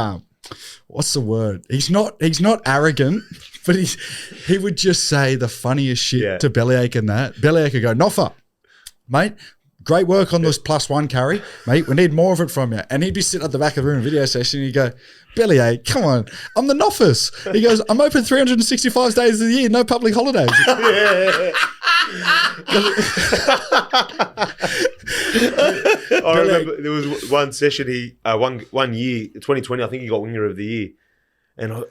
what's the word? He's not arrogant, but he would just say the funniest shit to Bellyache and that. Bellyache would go, Noffa, mate, great work on this +1 carry, mate. We need more of it from you. And he'd be sitting at the back of the room in video session and he'd go, Bellyache, come on, I'm the Noffers. He goes, I'm open 365 days of the year, no public holidays. I remember there was one session one year, 2020, I think he got Winger of the Year. And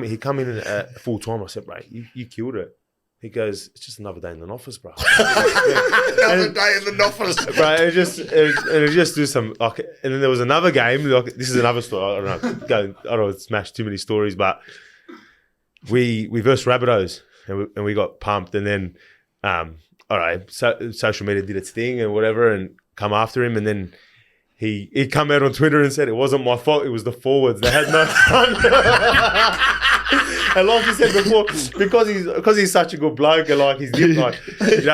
he come in at full time. I said, bro, you killed it. He goes, it's just another day in the office, bro. Another day in the office. Bro, it just do some, like, and then there was another game, like, this is another story, I don't know, smash too many stories, but we versed Rabbitohs and we got pumped, and then, all right, so social media did its thing and whatever, and come after him, and then he come out on Twitter and said, it wasn't my fault, it was the forwards, they had no fun. And like you said before, because he's such a good bloke, and like he's like,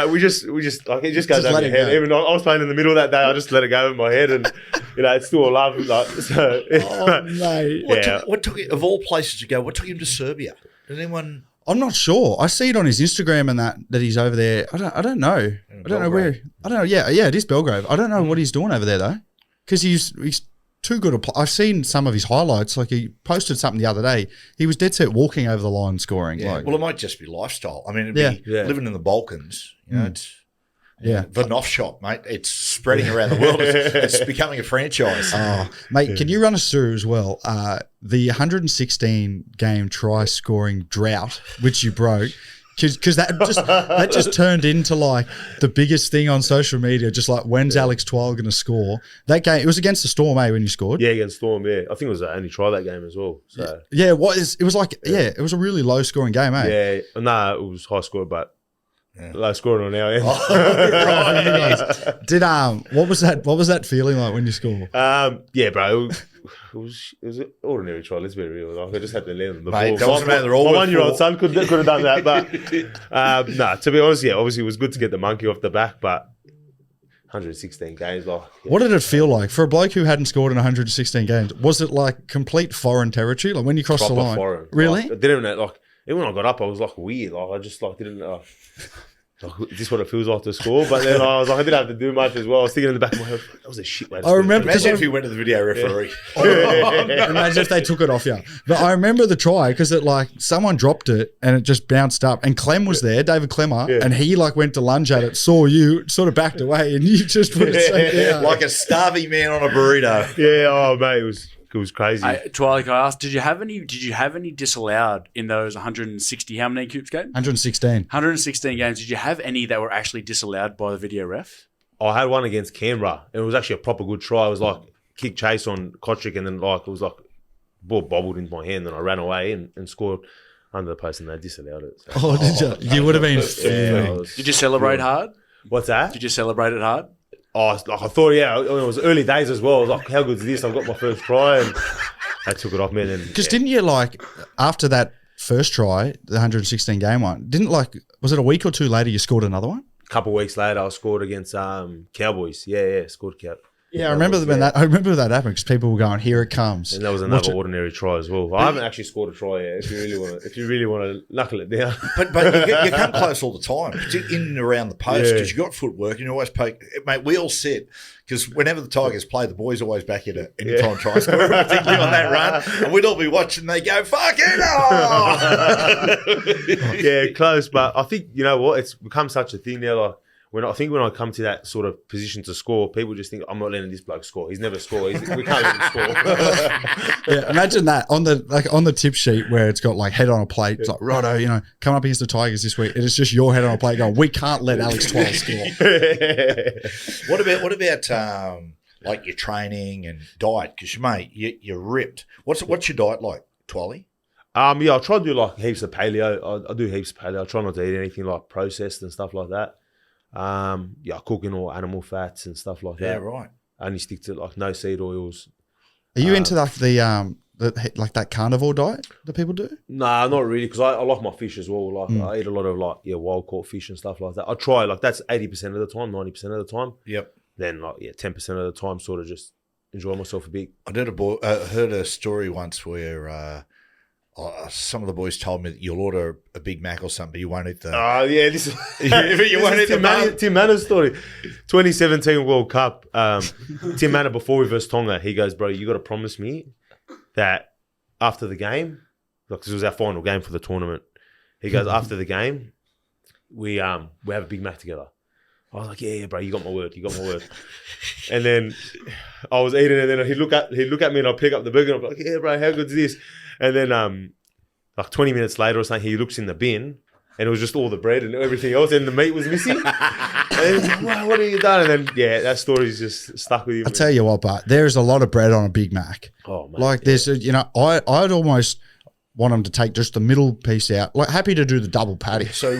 we just like it just goes over your head. Even I was playing in the middle of that day, I just let it go in my head, and it's still a love. Like, so, mate, what took it, of all places to go? What took him to Serbia? Did anyone? I'm not sure. I see it on his Instagram and that he's over there. I don't know. I don't know where. I don't know. Yeah, it is Belgrave. I don't know what he's doing over there though, because he's too good. I've seen some of his highlights. Like he posted something the other day. He was dead set walking over the line scoring. Yeah. Well, it might just be lifestyle. I mean, it'd be living in the Balkans. It's the Noff shop, mate. It's spreading around the world. It's becoming a franchise. Oh, mate, can you run us through as well the 116 game try scoring drought which you broke? Because that just turned into like the biggest thing on social media. Just like, when's Alex Twal going to score? That game, it was against the Storm, when you scored. Yeah, against Storm. Yeah, I think it was the only try that game as well. So yeah, it was. It was like it was a really low scoring game, Yeah, no, it was high score, but low scoring on our end. Did what was that feeling like when you scored? Yeah, bro. It was an ordinary try. Let's be real. Like, I just had to land on the Mate, ball. my 1-year-old son could have done that, but to be honest, obviously it was good to get the monkey off the back, but 116 games, What did it feel like for a bloke who hadn't scored in 116 games? Was it like complete foreign territory? Like when you crossed the line, foreign. Really? Like, I didn't even when I got up, I was like weird. Like I just didn't. Is this what it feels like to score? But then I was like, I didn't have to do much as well. I was thinking in the back of my head, that was a shit way to I remember. Imagine if you went to the video referee. Imagine if they took it off you. But I remember the try because it someone dropped it and it just bounced up. And Clem was there, David Clemmer, and he went to lunge at it, saw you, sort of backed away, and you just put it straight down. Like a starving man on a burrito. Yeah, oh mate, it was crazy. Twal, can I ask, did you have any disallowed in those 160, how many Coops games? 116. 116 games. Did you have any that were actually disallowed by the video ref? I had one against Canberra. It was actually a proper good try. It was like kick chase on Kotrick, and then it was like ball bobbled into my hand, and I ran away and scored under the post, and they disallowed it. So. Oh, did you? You would have been fuming. Did you celebrate hard? What's that? Did you celebrate it hard? I thought, it was early days as well. I was like, how good is this? I've got my first try, and they took it off me. Because didn't you after that first try, the 116 game one, was it a week or two later you scored another one? A couple of weeks later, I scored against Cowboys. Yeah, scored Cowboys. Yeah, I remember that happened because people were going, "Here it comes," and that was another ordinary try as well. I haven't actually scored a try yet. If you really want to knuckle it down, but you come close all the time, particularly in and around the post because you got footwork and you always poke. Mate, we all said because whenever the Tigers play, the boys always back in any time try score, particularly on that run, and we'd all be watching. They go, "Fuck it!" Oh! Yeah, close, but I think you know what? It's become such a thing now. When I come to that sort of position to score, people just think I'm not letting this bloke score. He's never scored. We can't let him score. Yeah, imagine that on the tip sheet where it's got head on a plate. It's like, righto, coming up against the Tigers this week. It is just your head on a plate going, we can't let Alex Twal score. What about your training and diet? Because mate, you're ripped. What's your diet like, Twally? Yeah, I try to do heaps of paleo. I do heaps of paleo. I try not to eat anything processed and stuff like that. I cook in all animal fats and stuff like that. Yeah, right. I only stick to no seed oils. Are you into that carnivore diet that people do? Nah, not really, because I like my fish as well. I eat a lot of wild caught fish and stuff like that. I try that's 80% of the time, 90% of the time. Yep. Then 10% of the time, sort of just enjoy myself a bit. I heard a story once where some of the boys told me that you'll order a Big Mac or something, but you won't eat the. Oh yeah, this is you won't eat the Tim Manna's story. 2017 World Cup. Tim Manna before we versus Tonga, he goes, bro, you got to promise me that after the game, because it was our final game for the tournament. He goes, after the game, we have a Big Mac together. I was like, yeah, bro, you got my word. And then I was eating, and then he'd look at me, and I'd pick up the burger, and I'm like, yeah, bro, how good's this? And then 20 minutes later or something, he looks in the bin, and it was just all the bread and everything else, and the meat was missing. And he's like, wow, what have you done? And then, that story's just stuck with you. I'll tell you what, but there's a lot of bread on a Big Mac. Oh, man. There's, I'd almost want them to take just the middle piece out. Happy to do the double patty. So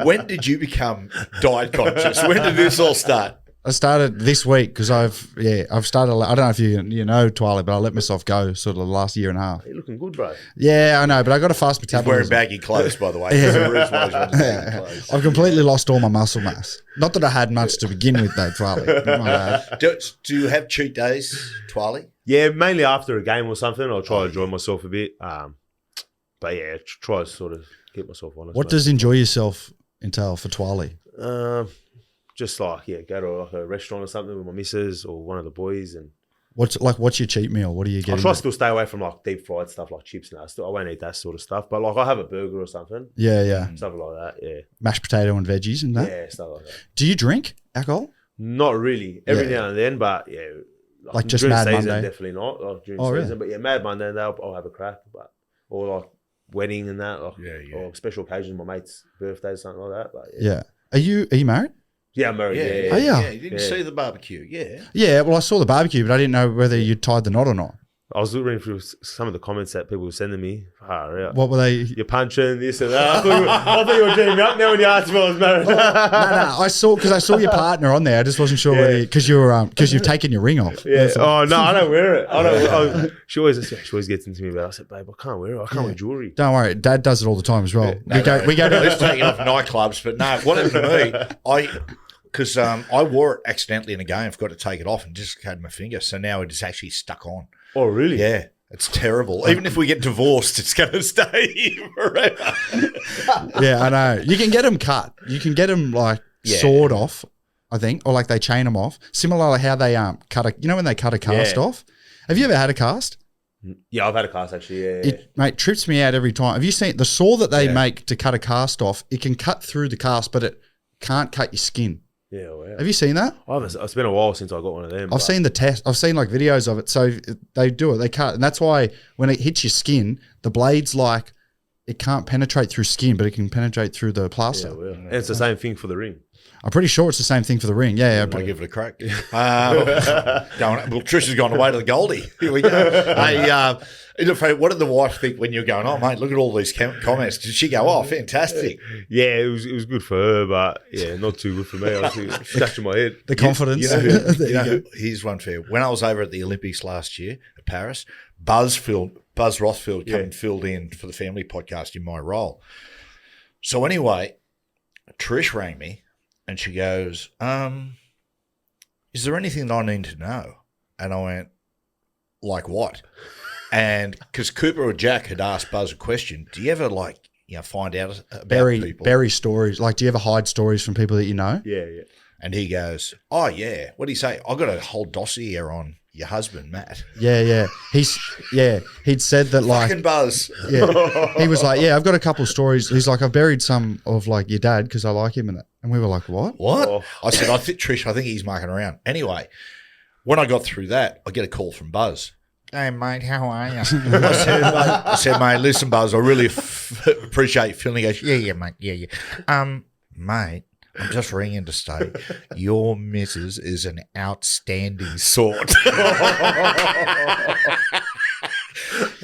when did you become diet conscious? When did this all start? I started this week because I've started. I don't know if you know Twali, but I let myself go sort of the last year and a half. You're looking good, bro. Yeah, I know, but I got a fast He's metabolism. wearing baggy clothes, by the way. Yeah. I've completely lost all my muscle mass. Not that I had much to begin with, though, Twali. Do you have cheat days, Twali? Yeah, mainly after a game or something. I'll try to enjoy myself a bit. But yeah, try to sort of keep myself honest. What does enjoy yourself entail for Twali? Just go to a restaurant or something with my missus or one of the boys. And what's your cheat meal? What do you get? I try to still stay away from deep fried stuff like chips and that. I won't eat that sort of stuff. But I have a burger or something. Yeah. Stuff like that, yeah. Mashed potato and veggies and that? Yeah, stuff like that. Do you drink alcohol? Not really. Every now and then, but yeah. Just during Mad season, Monday? Definitely not. During Oh, season. really? But yeah, Mad Monday, I'll have a crack. Or wedding and that, like, Yeah. or special occasions, my mate's birthday, something like that. But Yeah. Are you married? Yeah, I'm married. Yeah. Oh, yeah. Yeah, you didn't see the barbecue. Yeah. Yeah. Well, I saw the barbecue, but I didn't know whether you tied the knot or not. I was reading through some of the comments that people were sending me. What were they? You're punching this and that. I thought you were dreaming up now when you asked if I was married. No. I saw your partner on there. I just wasn't sure whether because you've taken your ring off. Yeah. Oh no, I don't wear it. She always gets into me about it. I said, babe, I can't wear it. I can't wear jewelry. Don't worry, Dad does it all the time as well. We go to Let's take it off nightclubs, but no. What happened to me? Because I wore it accidentally in a game, forgot to take it off and dislocated my finger. So now it is actually stuck on. Oh really? Yeah. It's terrible. Even if we get divorced, it's going to stay here forever. Yeah, I know. You can get them cut. You can get them sawed off, I think, or like they chain them off. Similar to how they cut a. You know when they cut a cast off? Have you ever had a cast? Yeah, I've had a cast actually. Yeah. It, mate, trips me out every time. Have you seen the saw that they make to cut a cast off? It can cut through the cast, but it can't cut your skin. Yeah, wow. Have you seen that? It's been a while since I got one of them. I've seen the test. I've seen like videos of it. So they do it. They cut, and that's why when it hits your skin, the blade's like it can't penetrate through skin, but it can penetrate through the plaster. Yeah, well. And it's the same thing for the ring. I'm pretty sure it's the same thing for the ring. Yeah. I'll give it a crack. Well, Trish has gone away to the Goldie. Here we go. What did the wife think when you were going, oh, mate, look at all these comments? Did she go, oh, fantastic? Yeah, it was good for her, but yeah, not too good for me. I was scratching my head. The confidence. Here's one for you. When I was over at the Olympics last year at Paris, Buzz Rothfield came and filled in for the family podcast in my role. So anyway, Trish rang me and she goes, is there anything that I need to know? And I went, like what? And because Cooper or Jack had asked Buzz a question, do you ever find out about people? Bury stories. Like, do you ever hide stories from people that you know? Yeah. And he goes, oh, yeah. What do you say? I've got a whole dossier on your husband, Matt. Yeah. He'd said that like fucking Buzz. Yeah. He was like, yeah, I've got a couple of stories. He's like, I've buried some of like your dad because I like him and that. And we were like, what? Oh. I said, Trish, I think he's mucking around. Anyway, when I got through that, I get a call from Buzz. Hey, mate, how are you? I said, mate, listen, Buzz, I really appreciate you feeling. He goes, yeah, mate, yeah. Mate, I'm just ringing to say your missus is an outstanding sort.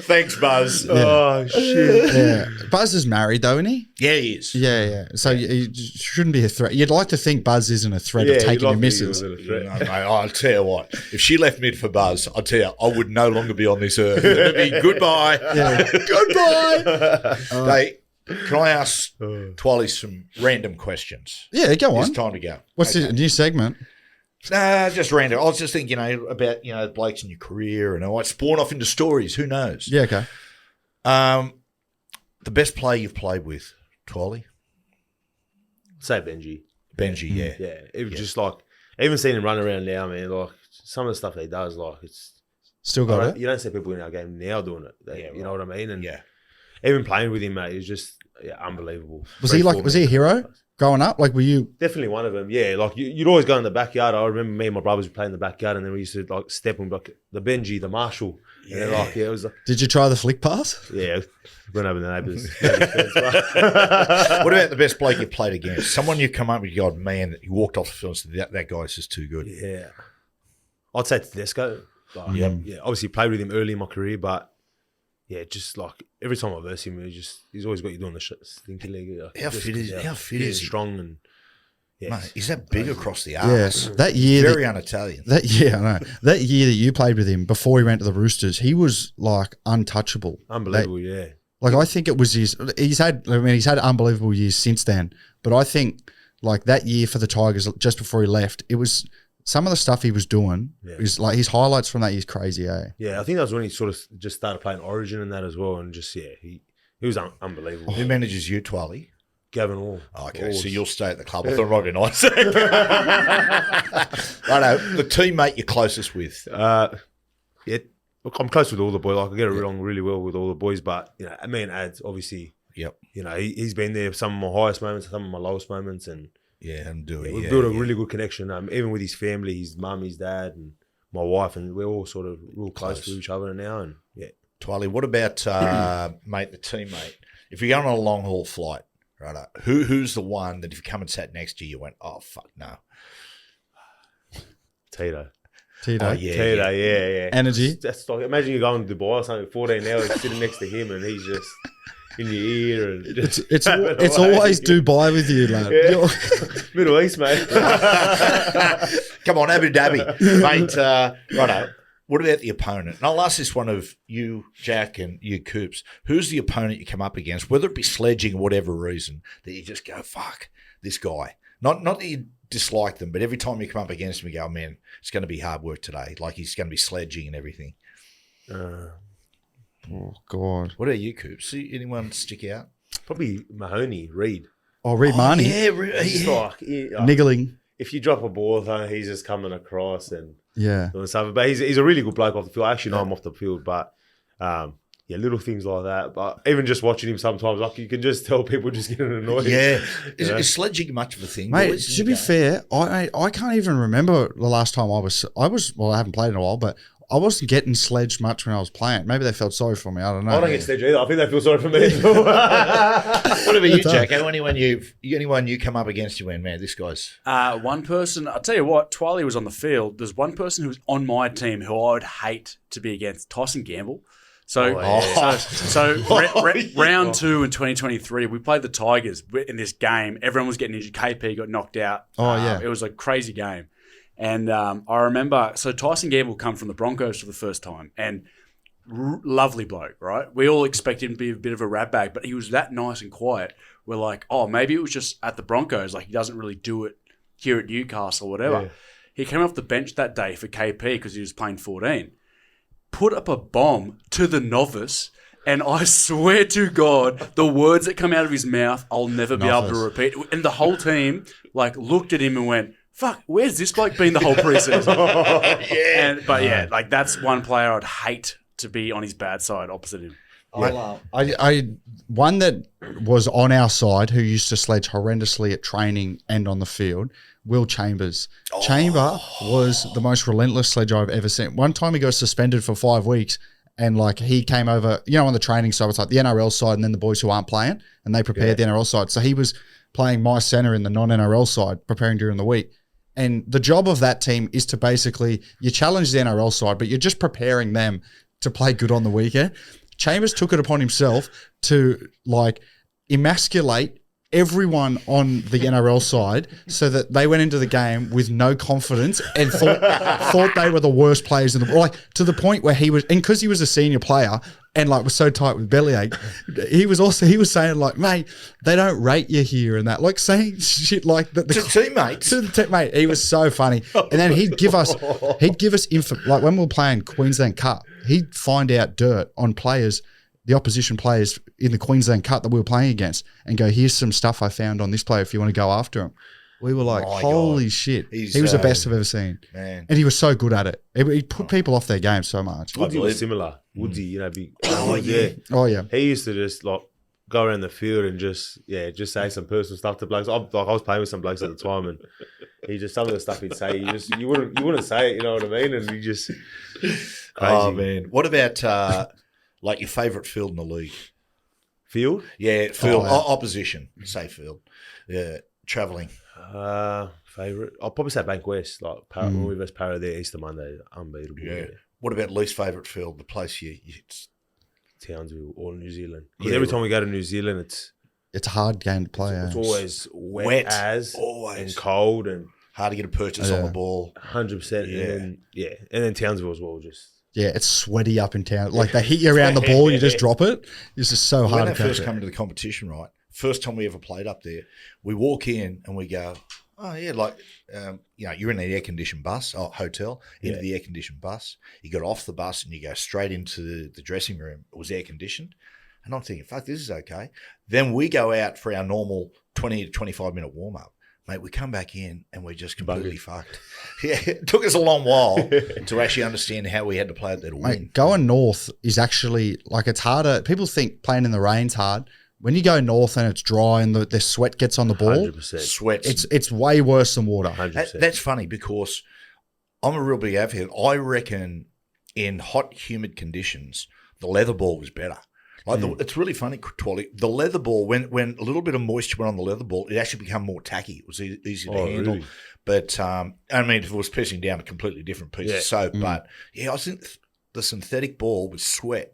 Thanks, Buzz. Yeah. Oh, shit. Yeah. Buzz is married though, isn't he? Yeah, he is. Yeah. So it shouldn't be a threat. You'd like to think Buzz isn't a threat of taking your missus. No, mate, I'll tell you what. If she left me for Buzz, I'll tell you, I would no longer be on this earth. It'd be goodbye. Yeah. Goodbye. Can I ask Twally some random questions? Yeah, go on. It's time to go. What's the new segment? Just random. I was just thinking, about blokes in your career, and I might spawn off into stories. Who knows? Yeah, okay. The best player you've played with, Twally? Say Benji. Benji, yeah. Yeah. It was just like, even seeing him run around now, man, like some of the stuff he does, like it's still got it. You don't see people in our game now doing it. You know what I mean? And yeah. Even playing with him, mate, it was just unbelievable. Was he a hero growing up? Like, were you definitely one of them? Yeah, like you'd always go in the backyard. I remember me and my brothers would play in the backyard, and then we used to like step on like the Benji, the Marshall. Yeah, and then, it was. Did you try the flick pass? Yeah, went over the neighbours. What about the best bloke you played against? Someone you come up with, God, man, you walked off the field and said that guy's just too good. Yeah, I'd say Tedesco. Yeah, obviously played with him early in my career, but. Yeah, just like every time I verse him, he's always got you doing the stinky leg. How fit is he? Strong and mate, he's that big across the arms. Yeah, that year very un-Italian. I know. That year that you played with him before he went to the Roosters, he was like untouchable. Unbelievable, Like I think it was he's had unbelievable years since then, but I think like that year for the Tigers just before he left, it was. Some of the stuff he was doing is like his highlights from that year is crazy, eh? Yeah, I think that was when he sort of just started playing Origin and that as well, and just he was unbelievable. Who manages you, Twally? Gavin Hall. Oh, okay, so you'll stay at the club. I thought it might be nice. I know the teammate you're closest with. Look, I'm close with all the boys. Like I get along really well with all the boys, but me and Ads obviously. Yep. He's been there for some of my highest moments, some of my lowest moments, and. Yeah, and Doueihi. We've built a really good connection, even with his family, his mum, his dad, and my wife, and we're all sort of real close to each other now. And Twali, what about, mate, the teammate? If you're going on a long haul flight, right? Who's the one that if you come and sat next to you, you went, oh, fuck, no. Tito. Tito. Oh, yeah. Tito, yeah. Energy. That's like, imagine you going to Dubai or something, 14 hours sitting next to him and he's just in your ear. And just It's always Dubai with you, lad. Yeah. Middle East, mate. Come on, Abu Dhabi. Mate, righto. What about the opponent? And I'll ask this one of you, Jack, and you, Coops. Who's the opponent you come up against, whether it be sledging or whatever reason, that you just go, fuck, this guy. Not that you dislike them, but every time you come up against him, you go, man, it's going to be hard work today. Like he's going to be sledging and everything. Oh, God. What about you, Coops? See anyone stick out? Probably Mahoney, Reed. Oh, Reed Marnie. Yeah, He's like, Niggling. if you drop a ball, though, he's just coming across and Yeah. doing stuff. But he's a really good bloke off the field. I actually know him off the field, but yeah, little things like that. But even just watching him sometimes, like you can just tell people just getting annoyed. Yeah. Is sledging much of a thing? Mate, boys? to be fair, I can't even remember the last time I was, well, I haven't played in a while, but I wasn't getting sledged much when I was playing. Maybe they felt sorry for me. I don't know. I don't get sledged either. I think they feel sorry for me. What about you, Jack? Anyone you come up against, you went, man, this guy's... One person, I'll tell you what, Twali was on the field. There's one person who was on my team who I would hate to be against, Tyson Gamble. So, round 2 in 2023, we played the Tigers in this game. Everyone was getting injured. KP got knocked out. Oh, yeah. It was a crazy game. And I remember, so Tyson Gamble come from the Broncos for the first time. And lovely bloke, right? We all expected him to be a bit of a rat bag, but he was that nice and quiet. We're like, oh, maybe it was just at the Broncos. Like, he doesn't really do it here at Newcastle or whatever. Yeah. He came off the bench that day for KP because he was playing 14. Put up a bomb to the novice, and I swear to God, the words that come out of his mouth, I'll never be able to repeat. And the whole team like looked at him and went, fuck, where's this bloke been the whole preseason? Yeah. Like that's one player I'd hate to be on his bad side opposite him. I one that was on our side who used to sledge horrendously at training and on the field, Will Chambers. Chamber was the most relentless sledger I've ever seen. One time he got suspended for 5 weeks and like he came over, on the training side, it's like the NRL side and then the boys who aren't playing and they prepared the NRL side. So he was playing my center in the non-NRL side, preparing during the week. And the job of that team is to basically, you challenge the NRL side, but you're just preparing them to play good on the weekend. Chambers took it upon himself to like emasculate everyone on the NRL side so that they went into the game with no confidence and thought they were the worst players in the world. Like to the point where he was, and because he was a senior player and like was so tight with bellyache, he was saying like, mate, they don't rate you here and that, like saying shit like that. To teammates. To the teammate. He was so funny. And then he'd give us info, like when we were playing Queensland Cup, he'd find out dirt on players, the opposition players in the Queensland Cup that we were playing against and go, here's some stuff I found on this player if you want to go after him. We were like, holy shit. He was the best I've ever seen. Man. And he was so good at it. He put people off their game so much. Woodsy was similar. Woodsy, big. Oh, yeah. He used to just like go around the field and just say some personal stuff to blokes. I was playing with some blokes at the time and he just, some of the stuff he'd say, you wouldn't say it, you know what I mean? And he just crazy. Oh, man. What about like your favourite field in the league? Field? Yeah, field. Opposition, say field. Yeah, travelling. Favourite? I'll probably say Bank West. Like when we versus Para there, Easter Monday, unbeatable. Yeah. What about least favourite field? The place it's Townsville or New Zealand. Because every time we go to New Zealand, it's a hard game to play. It's always wet and cold and hard to get a purchase on the ball. 100%. And then Townsville as well. It's sweaty up in town. Like they hit you around the ball, you just drop it. It's just so hard to catch. When I first come into the competition, right, first time we ever played up there, we walk in and we go, oh yeah, like you're in an air-conditioned bus, hotel, into the air-conditioned bus. You got off the bus and you go straight into the dressing room. It was air-conditioned. And I'm thinking, fuck, this is okay. Then we go out for our normal 20 to 25-minute warm-up. Mate, we come back in and we're just completely fucked. Yeah, it took us a long while to actually understand how we had to play it there to win. Mate, going north is actually, like, it's harder. People think playing in the rain's hard. When you go north and it's dry and the sweat gets on the ball, 100%. Sweat. It's way worse than water. 100%. That's funny because I'm a real big advocate. I reckon in hot, humid conditions, the leather ball was better. Like it's really funny, Twally. The leather ball, when a little bit of moisture went on the leather ball, it actually became more tacky. It was easier to handle. Really? But I mean, if it was pissing down a completely different piece of soap, but I think the synthetic ball with sweat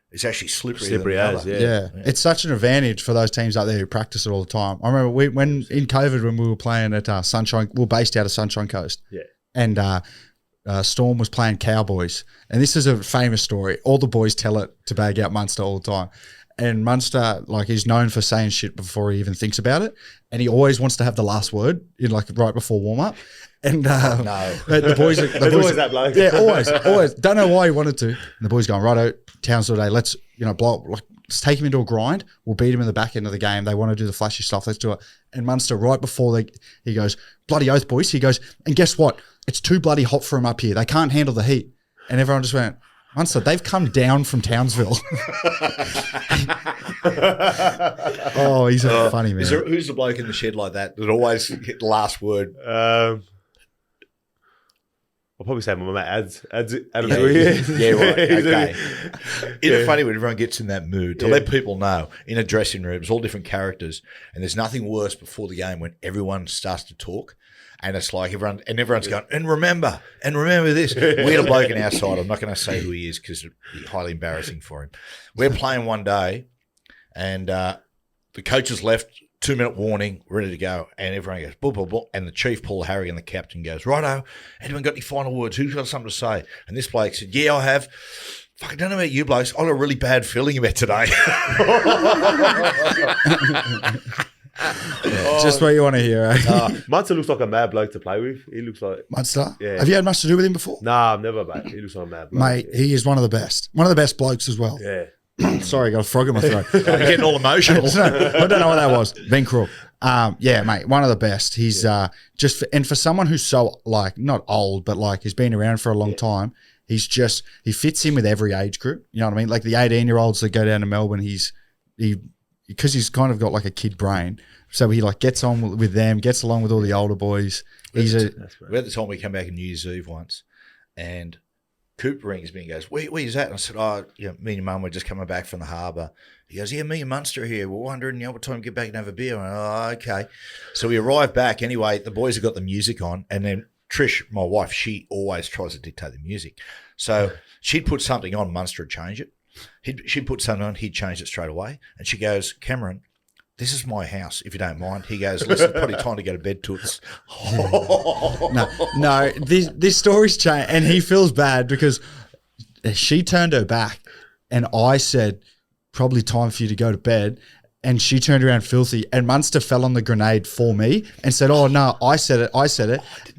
is actually slippery as, Yeah. It's such an advantage for those teams out there who practice it all the time. I remember when in COVID, when we were playing at Sunshine, we were based out of Sunshine Coast. Yeah. And Storm was playing Cowboys. And this is a famous story. All the boys tell it to bag out Munster all the time. And Munster, like, he's known for saying shit before he even thinks about it. And he always wants to have the last word, in like right before warm-up. And the boys are always that bloke. Yeah, always. Don't know why he wanted to. And the boys going, righto, Townsville today, let's, let's take him into a grind. We'll beat him in the back end of the game. They want to do the flashy stuff. Let's do it. And Munster, right before he goes, bloody oath, boys. He goes, and guess what? It's too bloody hot for them up here. They can't handle the heat. And everyone just went, Munster, they've come down from Townsville. Oh, he's a funny man. Who's the bloke in the shed like that always get the last word? I'll probably say my mate Adam. Yeah, right. Okay. Isn't it funny when everyone gets in that mood to let people know in a dressing room, it's all different characters, and there's nothing worse before the game when everyone starts to talk. And it's like everyone's going, and remember this. We had a bloke in our side. I'm not going to say who he is because it'd be highly embarrassing for him. We're playing one day, and the coach has left. 2-minute warning, ready to go. And everyone goes, bull, bull, bull. And the chief, Paul Harry, and the captain goes, righto, anyone got any final words? Who's got something to say? And this bloke said, yeah, I have. Fuck, I don't know about you blokes. I got a really bad feeling about today. Just what you want to hear, eh? Munster looks like a mad bloke to play with. He looks like... Munster? Yeah. Have you had much to do with him before? Nah, I've never, mate. He looks like a mad bloke. Mate, he is one of the best. One of the best blokes as well. Yeah. Sorry, I got a frog in my throat. I'm getting all emotional. I don't know what that was. Ben Crook. Yeah, mate, one of the best. He's and for someone who's so, like, not old, but like he's been around for a long time, he fits in with every age group. You know what I mean? Like the 18-year-olds that go down to Melbourne, because he's kind of got like a kid brain. So he like gets on with them, gets along with all the older boys. We had the time we came back on New Year's Eve once, and Coop rings me and goes, where's that? And I said, me and your mum were just coming back from the harbour. He goes, yeah, me and Munster here. We're wondering, what time to get back and have a beer. I went, okay. So we arrived back. Anyway, the boys have got the music on. And then Trish, my wife, she always tries to dictate the music. So she'd put something on, Munster would change it. She'd put something on, he'd change it straight away. And she goes, Cameron, this is my house, if you don't mind. He goes, listen, probably time to go to bed, toots. No, this story's changed, and he feels bad because she turned her back, and I said, probably time for you to go to bed, and she turned around filthy, and Munster fell on the grenade for me and said, oh, no, I said it.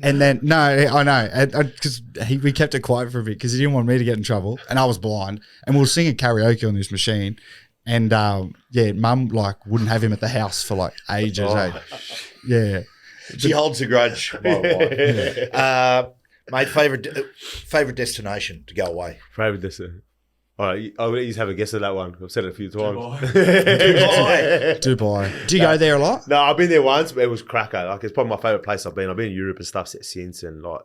And then, no, I know, because we kept it quiet for a bit because he didn't want me to get in trouble, and I was blind, and we were singing karaoke on this machine. And, Mum, like, wouldn't have him at the house for, like, ages. Yeah. She holds a grudge. Mate, favourite destination to go away? Favourite destination? All right, I'll let you have a guess at that one. I've said it a few times. Dubai. Do you go there a lot? No, I've been there once, but it was cracker. Like, it's probably my favourite place I've been. I've been in Europe and stuff since, and, like,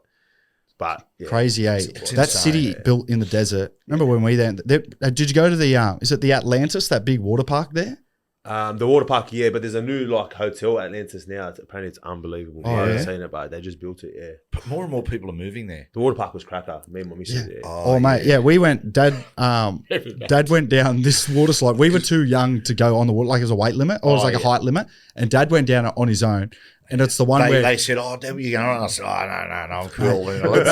but yeah, crazy, eh? That city built in the desert. Remember when we there? Did you go to the? Is it the Atlantis? That big water park there? The water park, yeah. But there's a new like hotel Atlantis now. Apparently, it's unbelievable. I haven't seen it, but they just built it. Yeah. But more and more people are moving there. The water park was cracker. Me and my missus. Yeah. Oh, mate, yeah. We went. Dad went down this water slide. We were too young to go on the water. Like it was a weight limit, or it was like a height limit. And Dad went down it on his own. And it's the one where they said, Dad, you going on? And I said, no, I'm cool.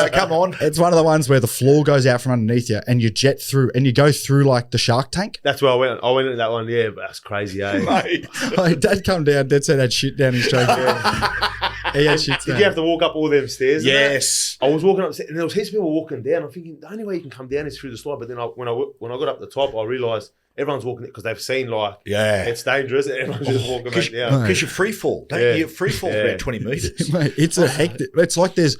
Come on. It's one of the ones where the floor goes out from underneath you and you jet through and you go through like the shark tank. That's where I went. I went into that one, yeah, but that's crazy, eh? Mate. Like, Dad come down, Dad said had shit down his throat. He had shit Did you have to walk up all them stairs? Yes. I was walking up, and there was heaps of people walking down. I'm thinking, the only way you can come down is through the slide. But then when I got up the top, I realised everyone's walking because they've seen like it's dangerous and everyone's just walking back down. Because you free fall. You free fall about 20 metres. Mate, it's a hectic. It's like there's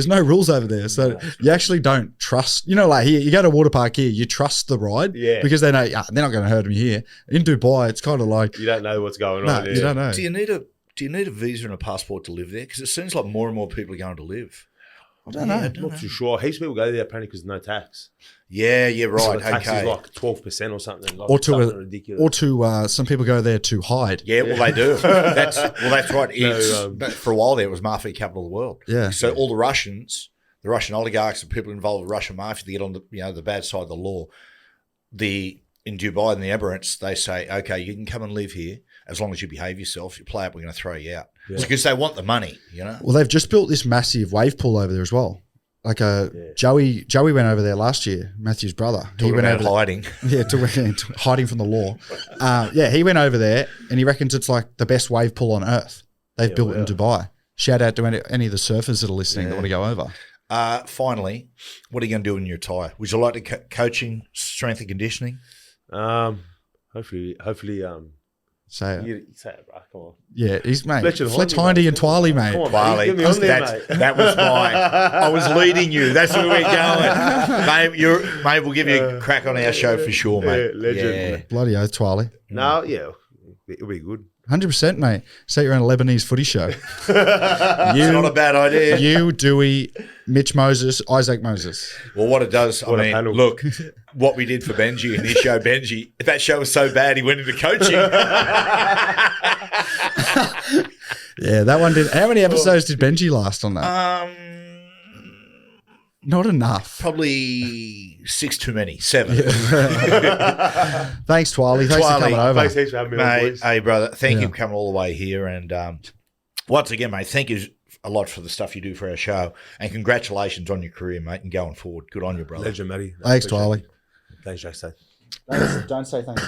no rules over there. So you actually don't trust. You know, like here, you go to a water park here, you trust the ride because they know they're not going to hurt me here. In Dubai, it's kind of like you don't know what's going on. You don't know. Do you need a visa and a passport to live there? Because it seems like more and more people are going to live. I don't know. I'm not too sure. Heaps of people go there apparently because there's no tax. Yeah, yeah, So right. the tax Okay. is like 12% or something. Like Or to something a, ridiculous. or to some people go there to hide. Yeah, well, they do. That's right. It's, No, for a while there, it was mafia capital of the world. Yeah. So all the Russian oligarchs and people involved with Russian mafia, they get on the bad side of the law. In Dubai and the Emirates, they say, okay, you can come and live here as long as you behave yourself. You play up, we're going to throw you out. It's because they want the money, you know. Well, they've just built this massive wave pool over there as well. Like Joey went over there last year, Matthew's brother. Talking went about over hiding. to hiding from the law. He went over there and he reckons it's like the best wave pool on earth. They've built it in Dubai. Shout out to any of the surfers that are listening that want to go over. Finally, what are you going to do in your tie? Would you like to coaching, strength and conditioning? Hopefully, Say it. you say it, bro. Come on. Yeah, he's mate. Fletch Fletch and Hindy Hindy, and Twali, mate. Come on, Barley. mate. Get me on there, mate. That was mine. I was leading you. That's where we're going. Mate, we'll give you a crack on our show for sure, mate. Yeah, legend. Yeah. Bloody oath, Twali. No, yeah, it'll be good. 100%, mate. Say you're on a Lebanese footy show. It's not a bad idea. You, Doueihi, Mitch Moses, Isaac Moses. Well, what it does, What a I mean, panel. look, what we did for Benji in his show, Benji, that show was so bad he went into coaching. Yeah, that one did. How many episodes did Benji last on that? Not enough. Probably 6 too many. 7. Thanks, Twali. Thanks for Twali, coming over. Thanks heaps for having me on, Mate, boys. hey, brother, thank Yeah. you for coming all the way here. And once again, mate, thank you a lot for the stuff you do for our show. And congratulations on your career, mate, and going forward. Good on you, brother. Legend, Matty. Thanks, Appreciate Twali. it. Thanks, Jackson. Don't say thanks.